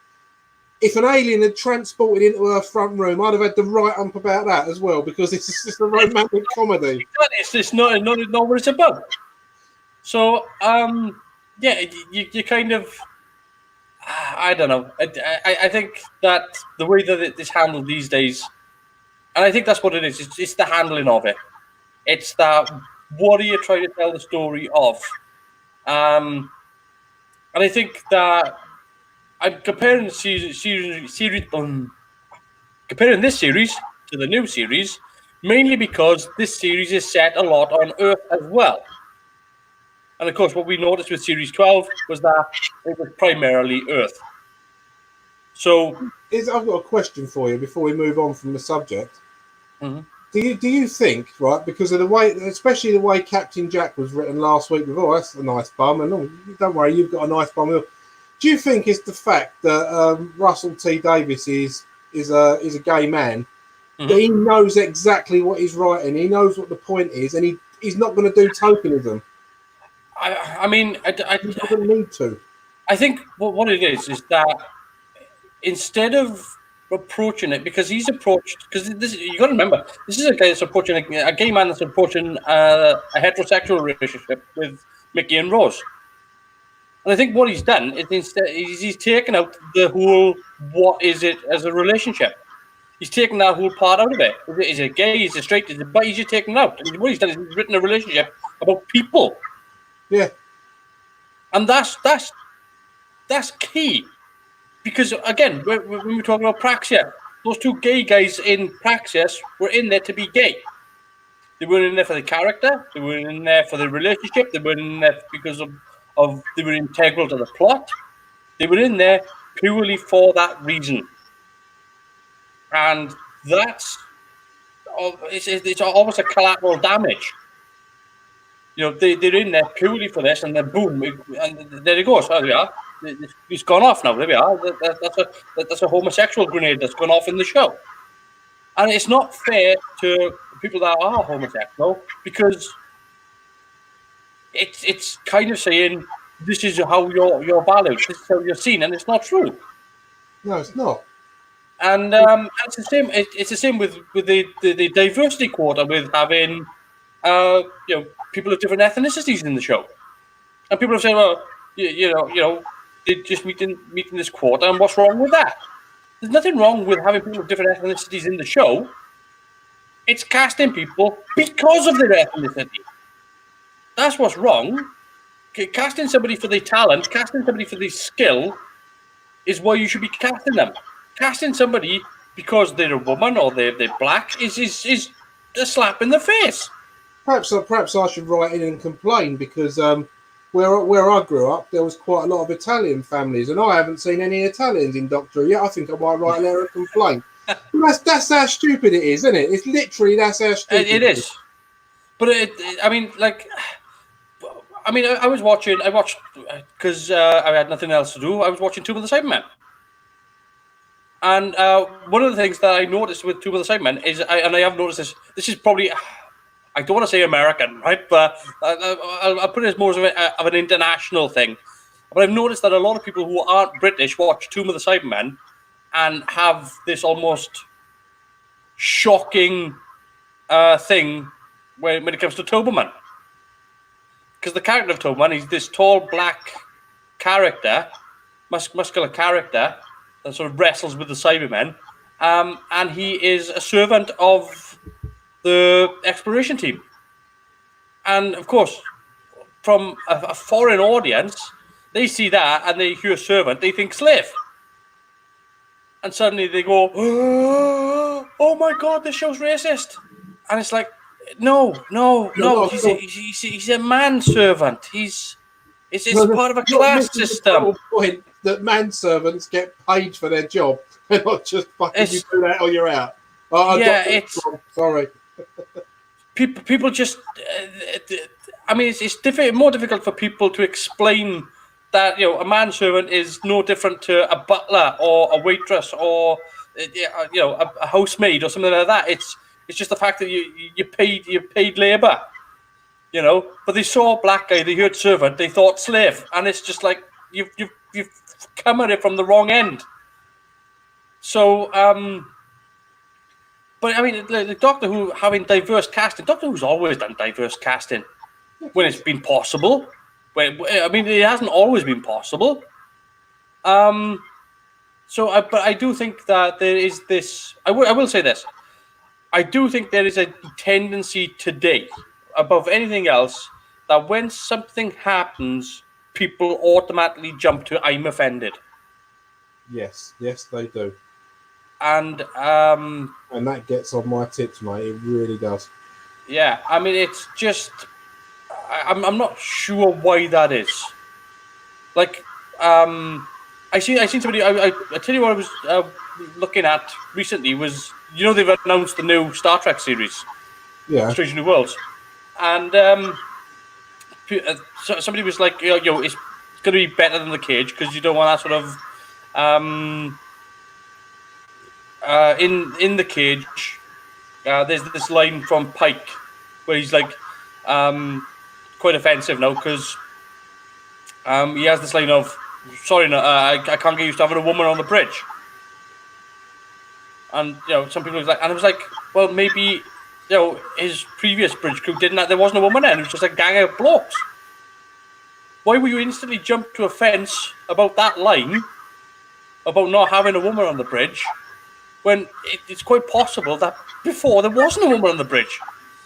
if an alien had transported into her front room, I'd have had the right ump about that as well, because it's just a romantic comedy. It's not what it's about. So, you kind of, I don't know. I think that the way that it is handled these days, and I think that's what it is. It's the handling of it. It's that, what are you trying to tell the story of? And I think that I'm comparing comparing this series to the new series, mainly because this series is set a lot on Earth as well. And of course, what we noticed with Series 12 was that it was primarily Earth. So, I've got a question for you before we move on from the subject. Mm-hmm. Do you think, right, because of the way, especially the way Captain Jack was written last week, with that's a nice bum, and don't worry, you've got a nice bum. Do you think it's the fact that Russell T Davies is a gay man, that he knows exactly what he's writing, he knows what the point is, and he's not going to do tokenism? I mean, he doesn't need to. I think what it is that instead of approaching it, because he's approached, because you got to remember, this is a guy that's approaching a gay man that's approaching a heterosexual relationship with Mickey and Rose. And I think what he's done is he's taken out the whole what is it as a relationship. He's taken that whole part out of it. Is it gay? Is it straight? Is it bi? He's just taken it out. And what he's done is he's written a relationship about people. Yeah. And that's key. Because, again, when we're talking about Praxia, those two gay guys in Praxis were in there to be gay. They weren't in there for the character. They weren't in there for the relationship. They weren't in there because of they were integral to the plot. They were in there purely for that reason. And it's almost a collateral damage. They're in there purely for this, and then boom, and there it goes. Oh, yeah. It's gone off now. There we are. That's a homosexual grenade that's gone off in the show, and it's not fair to people that are homosexual, because it's kind of saying this is how you're valued, this is how you're seen, and it's not true. No, it's not. And it's the same. It's the same with the diversity quota, with having people of different ethnicities in the show. And people have said, well, you know, they're just meeting this quota, and what's wrong with that? There's nothing wrong with having people of different ethnicities in the show. It's casting people because of their ethnicity. That's what's wrong. Casting somebody for their talent, casting somebody for their skill, is why you should be casting them. Casting somebody because they're a woman or they're black is a slap in the face. Perhaps I should write in and complain, because where I grew up, there was quite a lot of Italian families, and I haven't seen any Italians in Doctor Who yet. I think I might write a letter and complain. That's how stupid it is, isn't it? It's literally that's how stupid it is. But I watched because I had nothing else to do. I was watching Tomb of the Cybermen. And one of the things that I noticed with Tomb of the Cybermen is, I have noticed this is probably, I don't want to say American, right? But I'll put it as more of an international thing. But I've noticed that a lot of people who aren't British watch Tomb of the Cybermen and have this almost shocking thing when it comes to Toberman. Because the character of Toberman, he's this tall black character, muscular character, that sort of wrestles with the Cybermen, and he is a servant of the exploration team. And of course, from a foreign audience, they see that and they hear servant, they think slave. And suddenly they go, oh my God, this show's racist. And it's like, no, he's a manservant. It's part of a class system. Point that manservants get paid for their job. They're not just fucking you do that or you're out. Sorry. People just. It's more difficult for people to explain that a manservant is no different to a butler or a waitress or a housemaid or something like that. It's just the fact that you paid labour, But they saw a black guy, they heard servant, they thought slave, and it's just like you've come at it from the wrong end. So, but the Doctor Who having diverse casting. Doctor Who's always done diverse casting when it's been possible. It hasn't always been possible. But I do think that there is this. I will say this. I do think there is a tendency today, above anything else, that when something happens, people automatically jump to "I'm offended." Yes, they do. And that gets on my tits, mate. It really does. Yeah, it's just I'm not sure why that is. Like, I seen somebody. I tell you what I was looking at recently was, they've announced the new Star Trek series, Strange New Worlds, and somebody was like, it's going to be better than the Cage because you don't want that sort of in the Cage. There's this line from Pike where he's like quite offensive now because he has this line of, sorry, no, I can't get used to having a woman on the bridge. And some people was like, and I was like, well, maybe his previous bridge crew didn't. There wasn't a woman there. It was just a gang of blokes. Why will you instantly jump to a fence about that line, about not having a woman on the bridge, when it's quite possible that before there wasn't a woman on the bridge?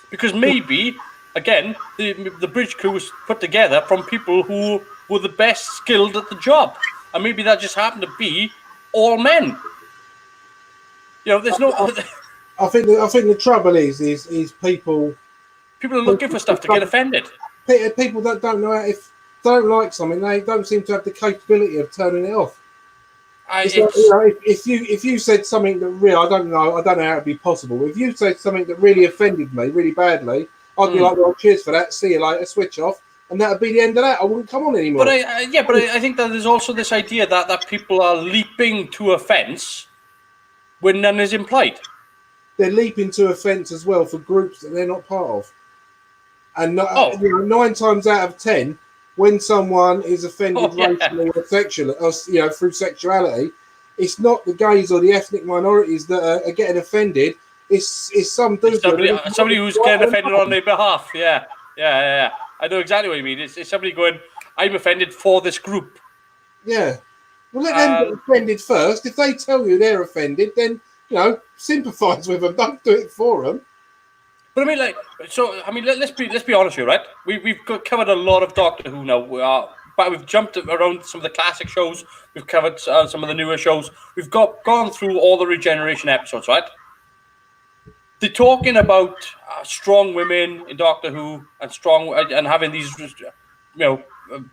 Because maybe, again, the bridge crew was put together from people who were the best skilled at the job, and maybe that just happened to be all men. There's no. I think the trouble is people. People are looking for stuff to get offended. People that don't know if they don't like something, they don't seem to have the capability of turning it off. If you said something that really, I don't know how it'd be possible. If you said something that really offended me really badly, I'd be like, well, cheers for that. See you later. Switch off. And that would be the end of that. I wouldn't come on anymore. But I think that there's also this idea that people are leaping to offence when none is implied. they're leaping to offence as well for groups that they're not part of. And Oh. 9 times out of 10, when someone is offended racially or sexually, or, through sexuality, it's not the gays or the ethnic minorities that are getting offended. It's some dude. Somebody who's getting offended on their behalf. Yeah. I know exactly what you mean. It's somebody going, I'm offended for this group. Yeah. Well, let them get offended first. If they tell you they're offended, then, sympathise with them. Don't do it for them. But I mean, let's be honest here, right? We've covered a lot of Doctor Who now. But we've jumped around some of the classic shows. We've covered some of the newer shows. We've gone through all the regeneration episodes, right? They're talking about strong women in Doctor Who and having these,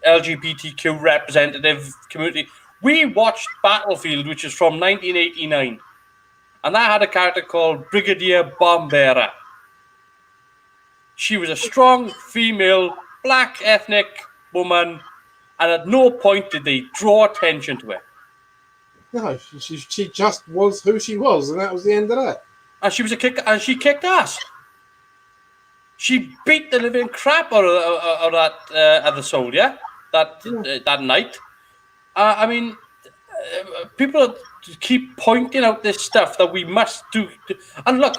LGBTQ representative community. We watched Battlefield, which is from 1989, and that had a character called Brigadier Bombera. She was a strong female, black ethnic woman, and at no point did they draw attention to her. No, she just was who she was, and that was the end of that. And she kicked ass. She beat the living crap out of that other soldier that night. I mean, people keep pointing out this stuff that we must do. And look,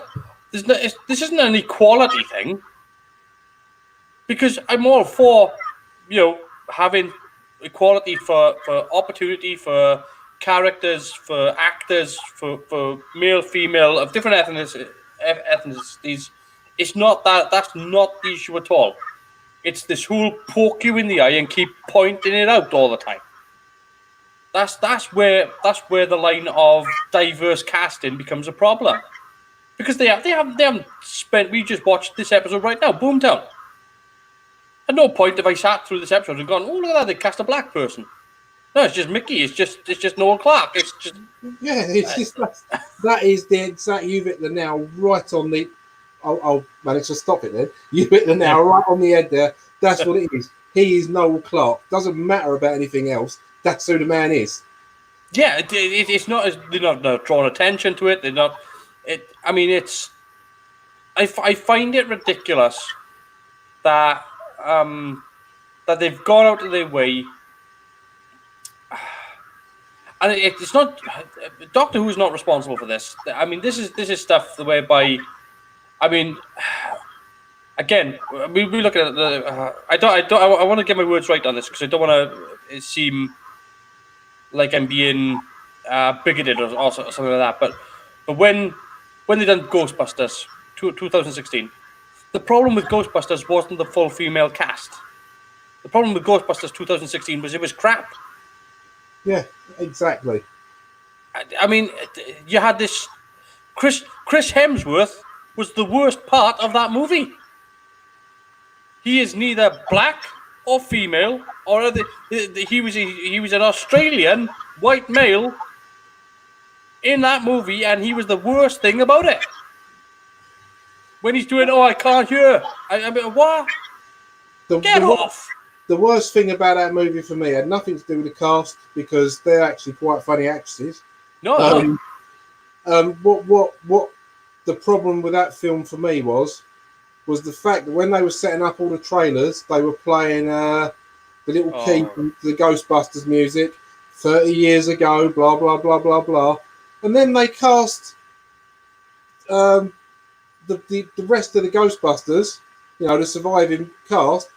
this isn't an equality thing. Because I'm all for, having equality for opportunity for characters, for actors, for male, female, of different ethnicities. It's not that. That's not the issue at all. It's this whole poke you in the eye and keep pointing it out all the time. That's where the line of diverse casting becomes a problem, because they haven't spent. We just watched this episode right now, Boomtown. At no point have I sat through this episode and gone, "Oh, look at that! They cast a black person." No, it's just Mickey. It's just Noel Clarke. It's just it's just that is the exact. You've hit the nail right on the. I'll manage to stop it then. You hit the nail right on the head there. That's what it is. He is Noel Clarke. Doesn't matter about anything else. That's who the man is. Yeah, it's not. They're not drawing attention to it. They're not. I mean, it's. I find it ridiculous that they've gone out of their way. And it's not. Doctor Who is not responsible for this. I mean, this is stuff whereby. I mean, again, we look at the. I want to get my words right on this, because I don't want to seem like I'm being bigoted or something like that. But when they done Ghostbusters 2016, the problem with Ghostbusters wasn't the full female cast. The problem with Ghostbusters 2016 was it was crap. Yeah, exactly. I mean, you had this Chris Hemsworth was the worst part of that movie. He is neither black or female, or he was an Australian white male in that movie, and he was the worst thing about it. When he's doing, I can't hear. I mean, what? Get off. The worst thing about that movie for me had nothing to do with the cast, because they're actually quite funny actresses. No. What the problem with that film for me was the fact that when they were setting up all the trailers, they were playing the little key from the Ghostbusters music 30 years ago, blah, blah, blah, blah, blah. And then they cast the rest of the Ghostbusters, the surviving cast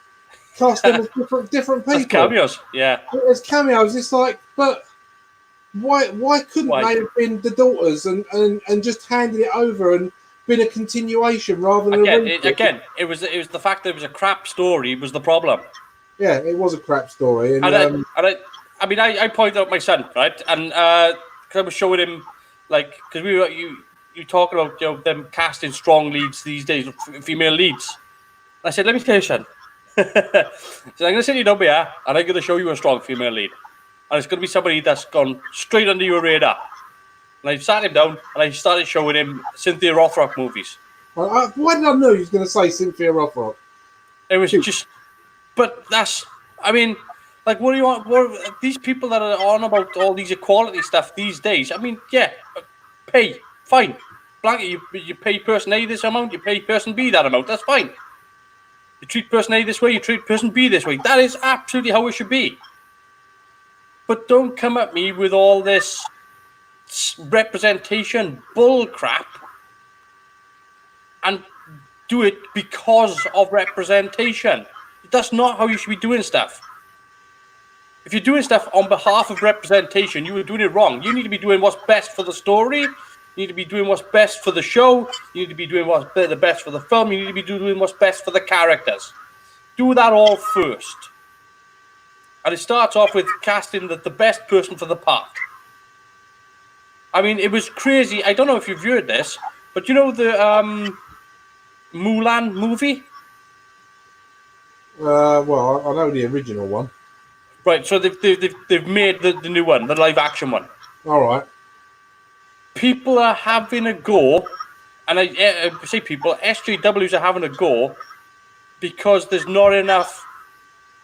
them as different people. As cameos, yeah. As cameos, it's like, but why couldn't they have been the daughters and just handed it over and been a continuation rather than again? It was the fact that it was a crap story was the problem. Yeah, it was a crap story, and I pointed out my son, right, and cause I was showing him, like, because you talking about them casting strong leads these days, female leads. And I said, let me tell you, son. So I'm going to sit you down here, and I'm going to show you a strong female lead, and it's going to be somebody that's gone straight under your radar. And I sat him down, and I started showing him Cynthia Rothrock movies. Why did I know he was going to say Cynthia Rothrock? It was just, but that's, I mean, like, what do you want? What these people that are on about all these equality stuff these days? I mean, yeah, pay, fine, blanket. You pay person A this amount, you pay person B that amount. That's fine. You treat person A this way, you treat person B this way. That is absolutely how it should be. But don't come at me with all this representation bull crap and do it because of representation. That's not how you should be doing stuff. If you're doing stuff on behalf of representation, you are doing it wrong. You need to be doing what's best for the story. You need to be doing what's best for the show. You need to be doing what's the best for the film. You need to be doing what's best for the characters. Do that all first. And it starts off with casting the best person for the part. I mean, it was crazy. I don't know if you've heard this, but you know the Mulan movie? Well, I know the original one. Right, so they've made the new one, the live action one. All right. People are having a go, and I say people, SJWs are having a go because there's not enough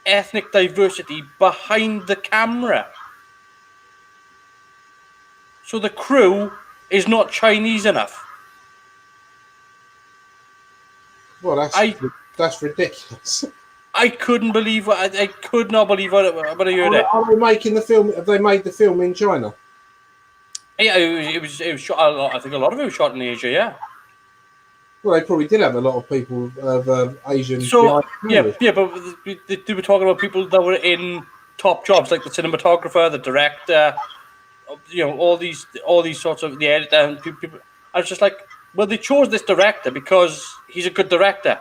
ethnic diversity behind the camera. So the crew is not Chinese enough. Well, that's ridiculous. I couldn't believe what I could not believe what I heard it. Are they making the film? Have they made the film in China? Yeah, it was shot. I think a lot of it was shot in Asia. Yeah. Well, they probably did have a lot of people of Asian. So yeah, but they were talking about people that were in top jobs, like the cinematographer, the director, all these sorts of the editor and people. I was just like, well, they chose this director because he's a good director.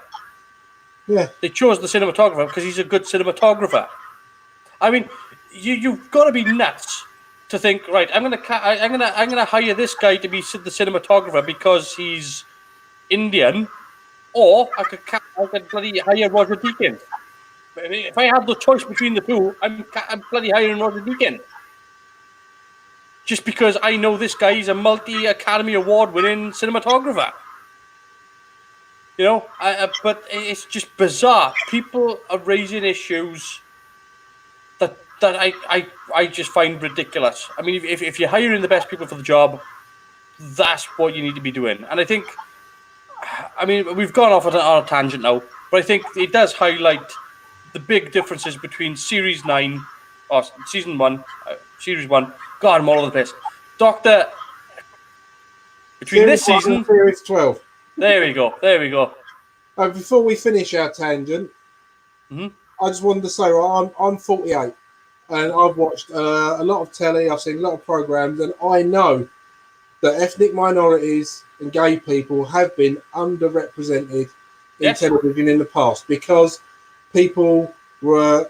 Yeah. They chose the cinematographer because he's a good cinematographer. I mean, you've got to be nuts to think, right? I'm gonna hire this guy to be the cinematographer because he's Indian, or I could bloody hire Roger Deakins. If I had the choice between the two, I'm bloody hiring Roger Deakins. Just because I know this guy is a multi-Academy Award winning cinematographer. But it's just bizarre. People are raising issues that I just find ridiculous. I mean, if you're hiring the best people for the job, that's what you need to be doing. And I think, we've gone off on a tangent now, but I think it does highlight the big differences between Series 9, or Season 1, Series 1. God, I'm all over the place. Between Series this season... and Series 12. There we go. Before we finish our tangent, I just wanted to say, I'm 48, and I've watched a lot of telly. I've seen a lot of programs, and I know that ethnic minorities and gay people have been underrepresented in television in the past because people were.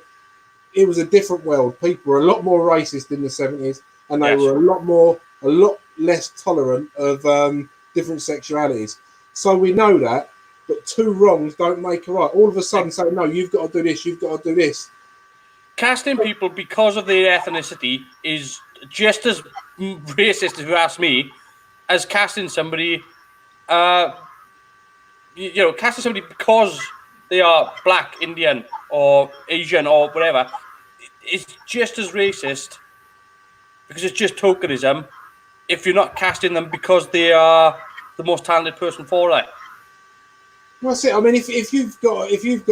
It was a different world. People were a lot more racist in the 70s, and they were a lot less tolerant of different sexualities. So we know that, but two wrongs don't make a right. All of a sudden say, no, you've got to do this, you've got to do this. Casting people because of their ethnicity is just as racist, if you ask me, as casting somebody, casting somebody because they are black, Indian, or Asian, or whatever, is just as racist because it's just tokenism if you're not casting them because they are the most talented person for it. Well, that's it. I mean, if you've got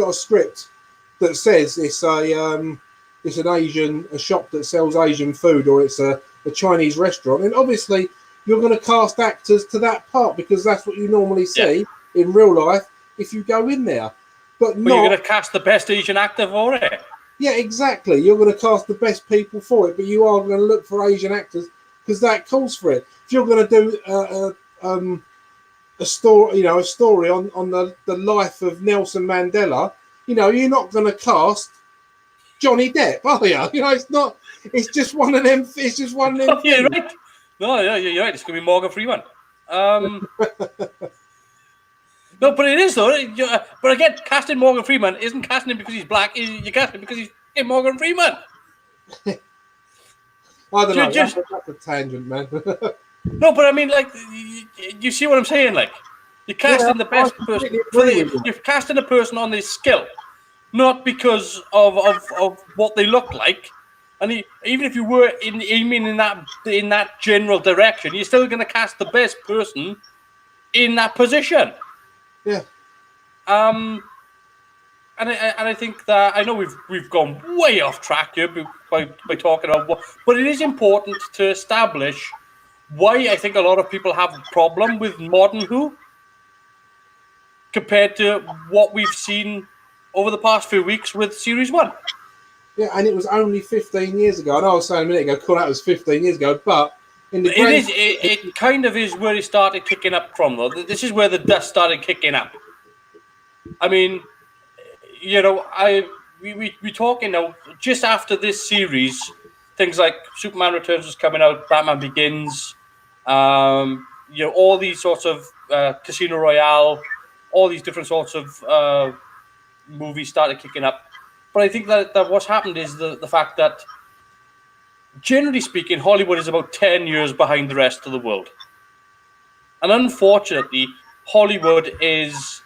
a script that says it's an a shop that sells Asian food, or it's a Chinese restaurant, then obviously you're going to cast actors to that part because that's what you normally see in real life if you go in there. But you're going to cast the best Asian actor for it. Yeah, exactly. You're going to cast the best people for it, but you are going to look for Asian actors because that calls for it. If you're going to do a story on the life of Nelson Mandela, you're not going to cast Johnny Depp, are you? It's not. It's just one of them. It's just one of them. Yeah, right. No, yeah, you're right. It's going to be Morgan Freeman. No, but it is though. But again, casting Morgan Freeman isn't casting him because he's black. You're casting him because he's Morgan Freeman. I don't know. That's a tangent, man. No, but I mean, like, you see what I'm saying? Like, you're casting the best person. You're casting a person on their skill, not because of what they look like. And even if you were aiming in that general direction, you're still going to cast the best person in that position. Yeah. And I think that I know we've gone way off track here by talking about what, but it is important to establish why I think a lot of people have a problem with modern Who compared to what we've seen over the past few weeks with Series 1. Yeah, and it was only 15 years ago. I know I was saying a minute ago, cool, that was 15 years ago, but in the It kind of is where it started kicking up from, though. This is where the dust started kicking up. I mean, you know, we talking now just after this series, things like Superman Returns was coming out, Batman Begins, you know, all these sorts of Casino Royale, all these different sorts of movies started kicking up. But I think that what's happened is the fact that, generally speaking, Hollywood is about 10 years behind the rest of the world. And unfortunately, Hollywood is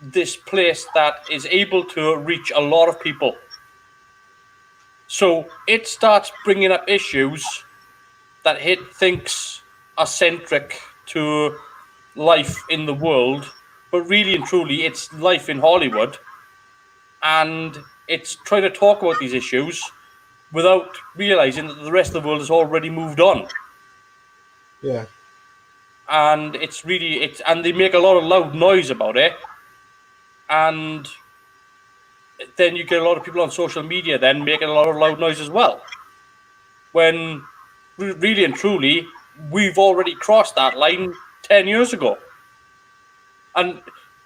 this place that is able to reach a lot of people. So it starts bringing up issues that it thinks are centric to life in the world, but really and truly, it's life in Hollywood. And it's trying to talk about these issues without realizing that the rest of the world has already moved on. Yeah. And and they make a lot of loud noise about it. And then you get a lot of people on social media then making a lot of loud noise as well. When really and truly, we've already crossed that line 10 years ago. And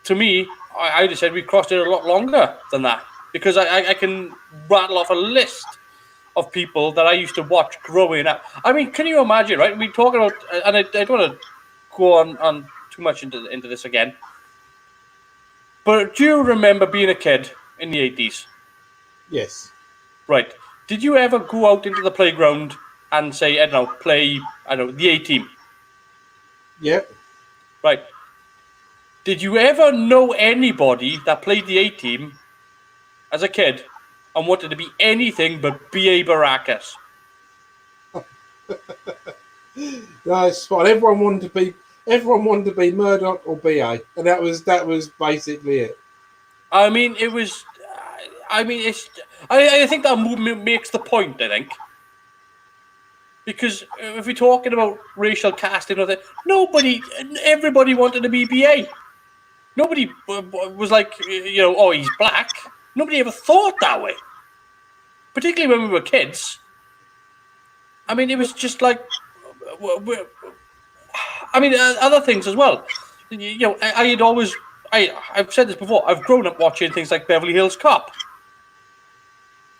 to me, I just said we crossed it a lot longer than that. Because I can rattle off a list of people that I used to watch growing up. I mean, can you imagine, right? We talk about, and I don't want to go on too much into this again. But do you remember being a kid in the 80s? Yes. Right. Did you ever go out into the playground and say, play the A-Team? Yep. Right. Did you ever know anybody that played the A-Team as a kid and wanted to be anything but B.A. Baracus? No, it's fine. Everyone wanted to be Murdoch or BA, and that was basically it. I mean, it was. I mean, I think that movement makes the point. I think because if we're talking about racial casting, everybody wanted to be BA. Nobody was like, oh, he's black. Nobody ever thought that way. Particularly when we were kids. I mean, it was just like. I mean, other things as well. You know, I've said this before. I've grown up watching things like Beverly Hills Cop.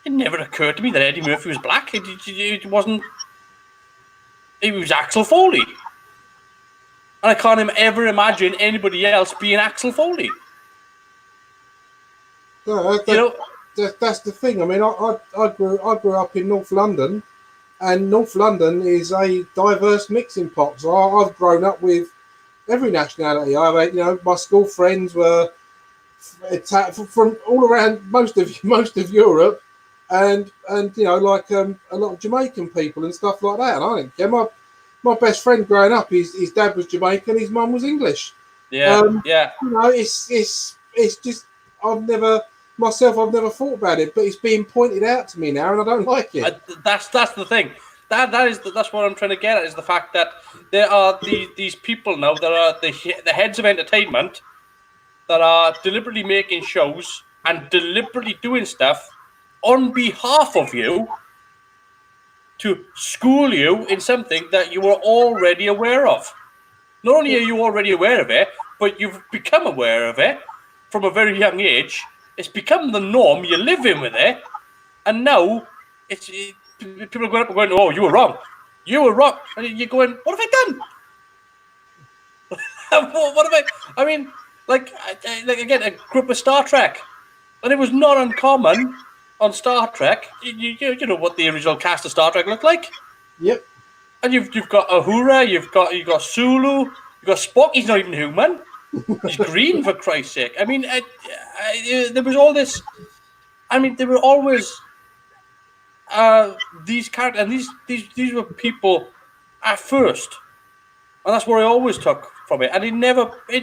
It never occurred to me that Eddie Murphy was black. It wasn't. It was Axel Foley, and I can't ever imagine anybody else being Axel Foley. No, that's the thing. I mean, I grew up in North London. And North London is a diverse mixing pot. So I've grown up with every nationality. My school friends were from all around most of Europe, and a lot of Jamaican people and stuff like that. And I didn't care. My best friend growing up, his dad was Jamaican, his mum was English. Yeah. It's just I've never thought about it, but it's being pointed out to me now, and I don't like it. That's the thing. That's what I'm trying to get at, is the fact that there are these people now that are the heads of entertainment that are deliberately making shows and deliberately doing stuff on behalf of you to school you in something that you were already aware of. Not only are you already aware of it, but you've become aware of it from a very young age. It's become the norm. You're living with it, and now people are going up and going, "Oh, you were wrong. You were wrong." And you're going, "What have I done? What have I?" I mean, like again, I grew up with Star Trek, and it was not uncommon on Star Trek. You know what the original cast of Star Trek looked like. Yep. And you've got Uhura, you've got Sulu, you've got Spock. He's not even human. He's green, for Christ's sake. I mean, there was all this. I mean, there were always these characters, and these were people at first, and that's what I always took from it, and it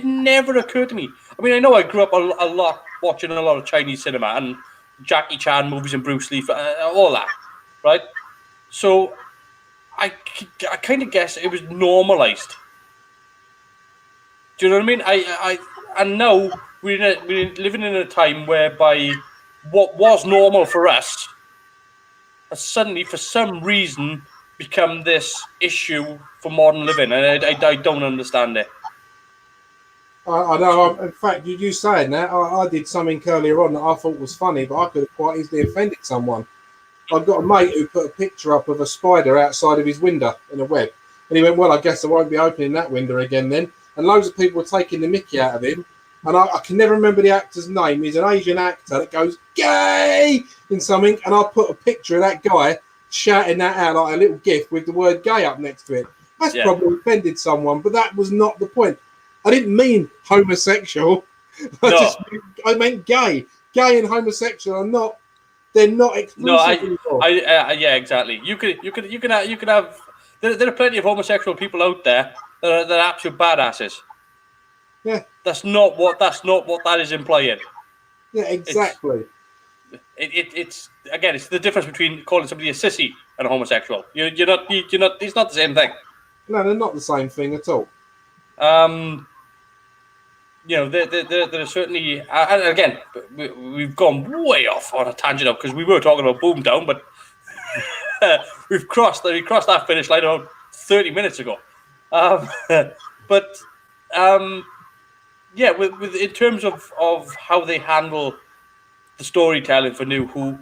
never occurred to me. I mean, I know I grew up a lot watching a lot of Chinese cinema and Jackie Chan movies and Bruce Lee, all that, right? So I kind of guess it was normalized. Do you know what I mean? And now we're living in a time whereby what was normal for us has suddenly, for some reason, become this issue for modern living, and I don't understand it. I know. In fact, you saying that, I did something earlier on that I thought was funny, but I could have quite easily offended someone. I've got a mate who put a picture up of a spider outside of his window in a web. And he went, well, I guess I won't be opening that window again then. And loads of people were taking the mickey out of him. And I can never remember the actor's name. He's an Asian actor that goes, gay, in something. And I put a picture of that guy shouting that out like a little gif with the word gay up next to it. That's probably offended someone, but that was not the point. I didn't mean homosexual. I meant gay. Gay and homosexual are not. They're not exclusive anymore. Yeah, exactly. You can have. There are plenty of homosexual people out there that are absolute badasses. Yeah, that's not what that is implying. Yeah, exactly. It's again, it's the difference between calling somebody a sissy and a homosexual. You're not. It's not the same thing. No, they're not the same thing at all. There are certainly, and again, we've gone way off on a tangent because we were talking about Boomtown, but we crossed that finish line about 30 minutes ago. With in terms of how they handle the storytelling for New Who,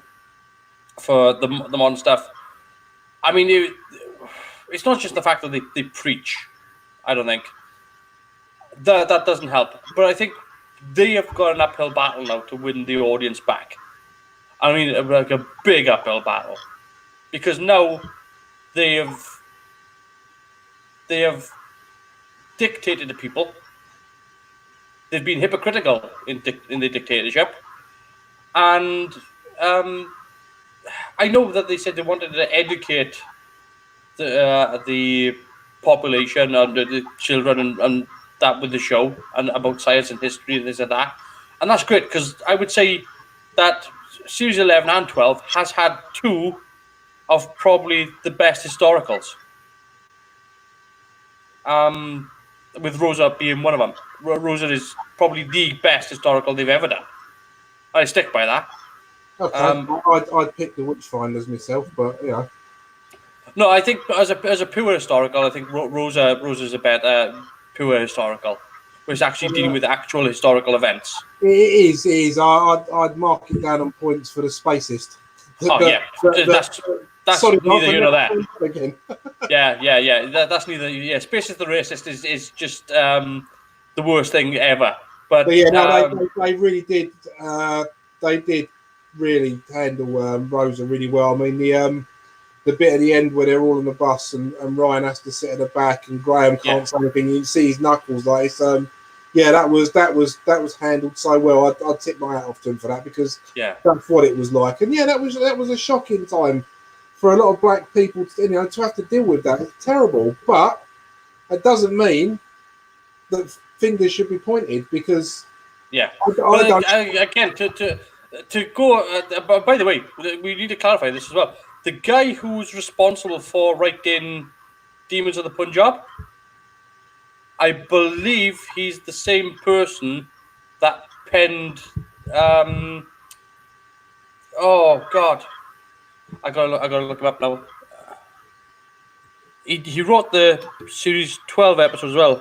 for the modern stuff, I mean, it's not just the fact that they preach. I don't think. That doesn't help, but I think they have got an uphill battle now to win the audience back. I mean, like a big uphill battle, because now they have dictated to people. They've been hypocritical in the dictatorship, and I know that they said they wanted to educate the population and the children and that with the show and about science and history and this and that, and that's great because I would say that series 11 and 12 has had two of probably the best historicals, with Rosa being one of them. Rosa is probably the best historical they've ever done. I stick by that. Okay, I'd pick the Witchfinders myself, but yeah. No, I think as a pure historical, I think Rosa's a better pure historical, where it's actually dealing with actual historical events. It is. I'd mark it down on points for the spacist. That's neither here nor there. Again. yeah. That's neither. Yeah, spacist the racist is just the worst thing ever. But yeah, no, they really did. They did really handle Rosa really well. I mean, the bit at the end where they're all on the bus and Ryan has to sit at the back and Graham can't say anything. You can see his knuckles. Like it's, that was handled so well. I'd tip my hat off to him for that because that's what it was like. And that was a shocking time for a lot of black people to have to deal with that. It's terrible, but it doesn't mean that fingers should be pointed because again to go. By the way, we need to clarify this as well. The guy who's responsible for writing Demons of the Punjab, I believe he's the same person that penned. Oh God, I gotta look him up now. He wrote the series 12 episodes as well.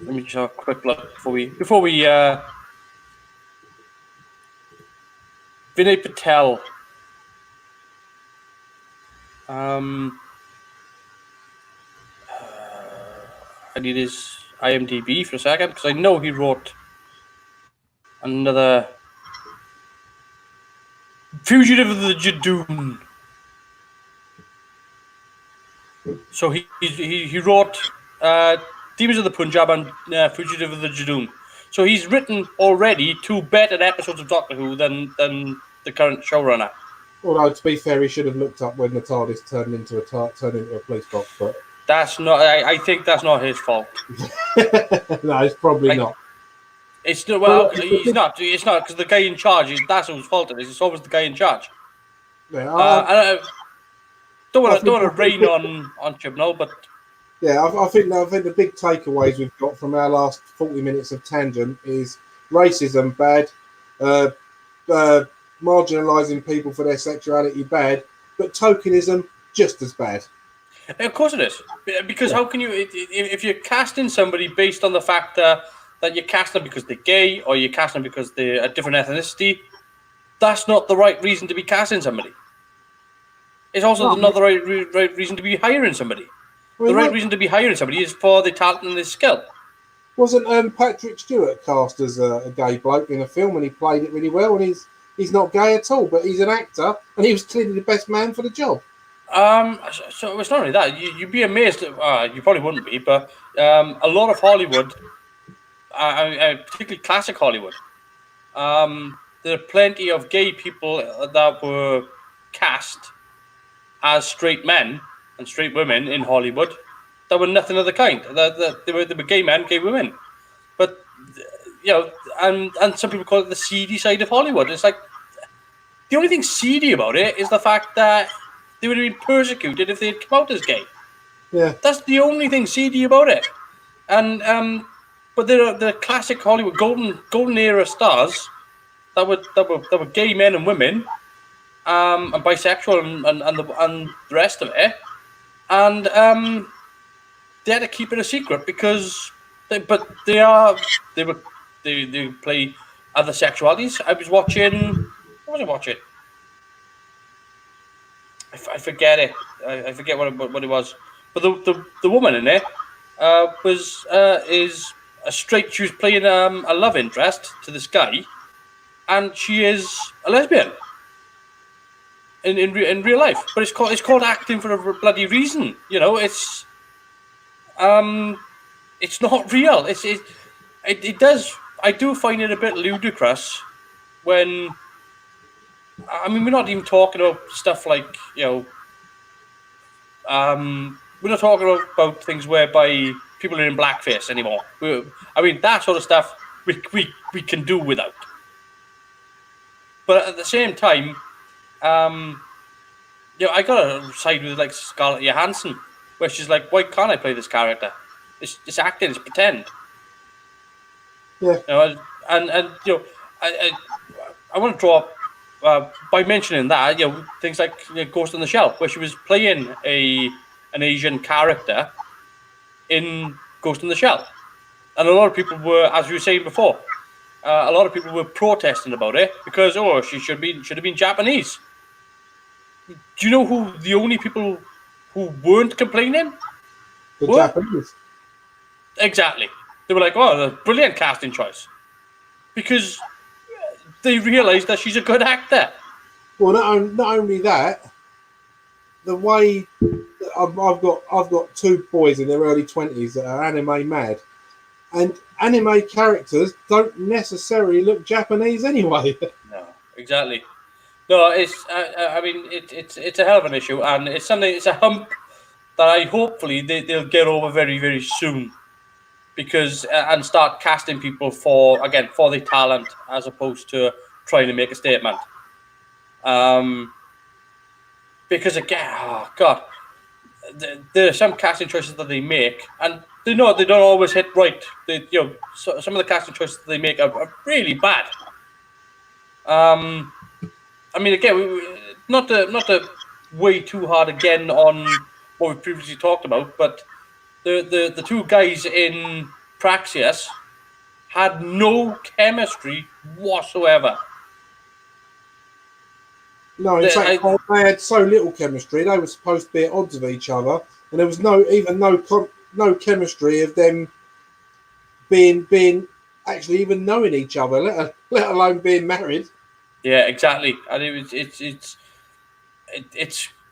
Let me just have a quick look before we Vinay Patel. I need his IMDb for a second because I know he wrote another Fugitive of the Jadoon. So he wrote Demons of the Punjab and Fugitive of the Jadoon. So he's written already two better episodes of Doctor Who than the current showrunner. Although to be fair, he should have looked up when the TARDIS turned into a police box. But that's not. I think that's not his fault. no, it's probably not. It's not. Well, he's not. It's not because the guy in charge. That's whose fault it is. It's always the guy in charge. Yeah, I don't want to rain on Chibnall, but yeah, I think the big takeaways we've got from our last 40 minutes of tangent is racism bad, marginalising people for their sexuality bad, but tokenism just as bad. Of course it is, because how can you if you're casting somebody based on the fact that you cast them because they're gay or you cast them because they're a different ethnicity, that's not the right reason to be casting somebody. It's also not the right reason to be hiring somebody. The right reason to be hiring somebody is for their talent and their skill. Wasn't Patrick Stewart cast as a gay bloke in a film and he played it really well, and he's not gay at all, but he's an actor and he was clearly the best man for the job. So it's not only that. You'd be amazed. You probably wouldn't be, but a lot of Hollywood, particularly classic Hollywood, there are plenty of gay people that were cast as straight men and straight women in Hollywood that were nothing of the kind. They were gay men, gay women. But and some people call it the seedy side of Hollywood. It's like the only thing seedy about it is the fact that they would have been persecuted if they had come out as gay. Yeah, that's the only thing seedy about it. And but there are the classic Hollywood golden era stars that were gay men and women, and bisexual and the rest of it, and they had to keep it a secret because they play other sexualities. I was watching. What was I watching? I forget it. I forget what it was. But the woman in it is a straight. She was playing a love interest to this guy, and she is a lesbian in real life. But it's called acting for a bloody reason. It's not real. It does. I do find it a bit ludicrous when. I mean, we're not even talking about stuff like we're not talking about things whereby people are in blackface anymore. I mean, that sort of stuff we can do without. But at the same time, I gotta side with like Scarlett Johansson, where she's like, why can't I play this character? It's acting, it's pretend. Yeah. And I want to draw up. By mentioning that, things like Ghost in the Shell, where she was playing an Asian character in Ghost in the Shell, and a lot of people were, as we were saying before, a lot of people were protesting about it because she should have been Japanese. Do you know who the only people who weren't complaining? The Japanese. Exactly. They were like, a brilliant casting choice, because they realised that she's a good actor. Well, not only that, the way I've got two boys in their early 20s that are anime mad, and anime characters don't necessarily look Japanese anyway. No, exactly. No, it's. I mean, it's a hell of an issue, and it's something. It's a hump that hopefully they'll get over very, very soon. Because and start casting people for their talent as opposed to trying to make a statement. Because again, there are some casting choices that they make, and they don't always hit right. Some of the casting choices that they make are really bad. I mean, again, not to weigh too hard again on what we previously talked about, but. The two guys in Praxeus had no chemistry whatsoever. No, in fact, they had so little chemistry. They were supposed to be at odds with each other, and there was no chemistry of them being actually even knowing each other, let alone being married. Yeah, exactly. And it's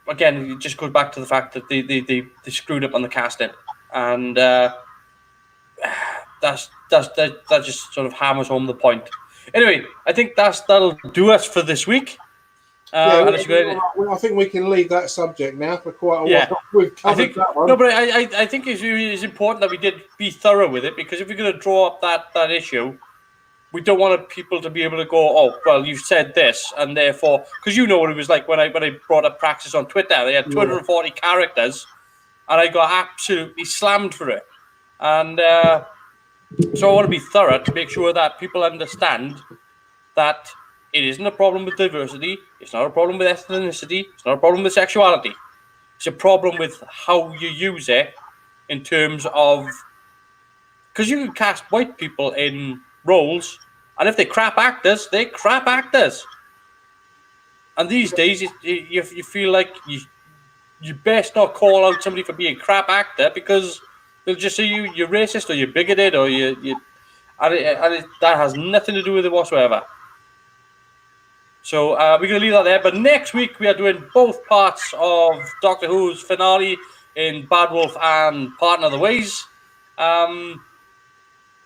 again, it just goes back to the fact that they screwed up on the casting. And that just sort of hammers home the point. Anyway, I think that'll do us for this week. And it's good. I think we can leave that subject now for quite a Yeah. while. We've covered that one. No, but I think it's important that we did be thorough with it, because if we're going to draw up that issue, we don't want people to be able to go, oh, well, you've said this, and therefore, because you know what it was like when I brought up Praxis on Twitter. They had 240 characters, and I got absolutely slammed for it. And so I want to be thorough to make sure that people understand that it isn't a problem with diversity. It's not a problem with ethnicity. It's not a problem with sexuality. It's a problem with how you use it in terms of, because you can cast white people in roles, and if they're crap actors, they're crap actors. And these days, you feel like you best not call out somebody for being a crap actor, because they'll just say you're racist or you're bigoted or that has nothing to do with it whatsoever. So we're going to leave that there. But next week we are doing both parts of Doctor Who's finale in Bad Wolf and Partner of the Ways.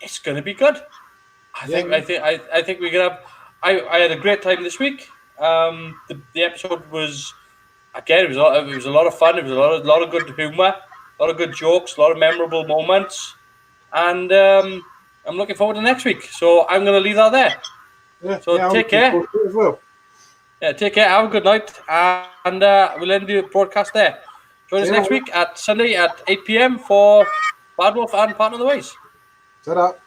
It's going to be good. I think we're going to have. I had a great time this week. The episode was, again, it was a lot of fun. It was a lot of good humor, a lot of good jokes, a lot of memorable moments, and I'm looking forward to next week. So I'm going to leave that there. Yeah, so take care. As well. Yeah, take care. Have a good night, and we'll end the broadcast there. Join us next week at Sunday at 8 p.m. for Bad Wolf and Partner of the Ways. Set up.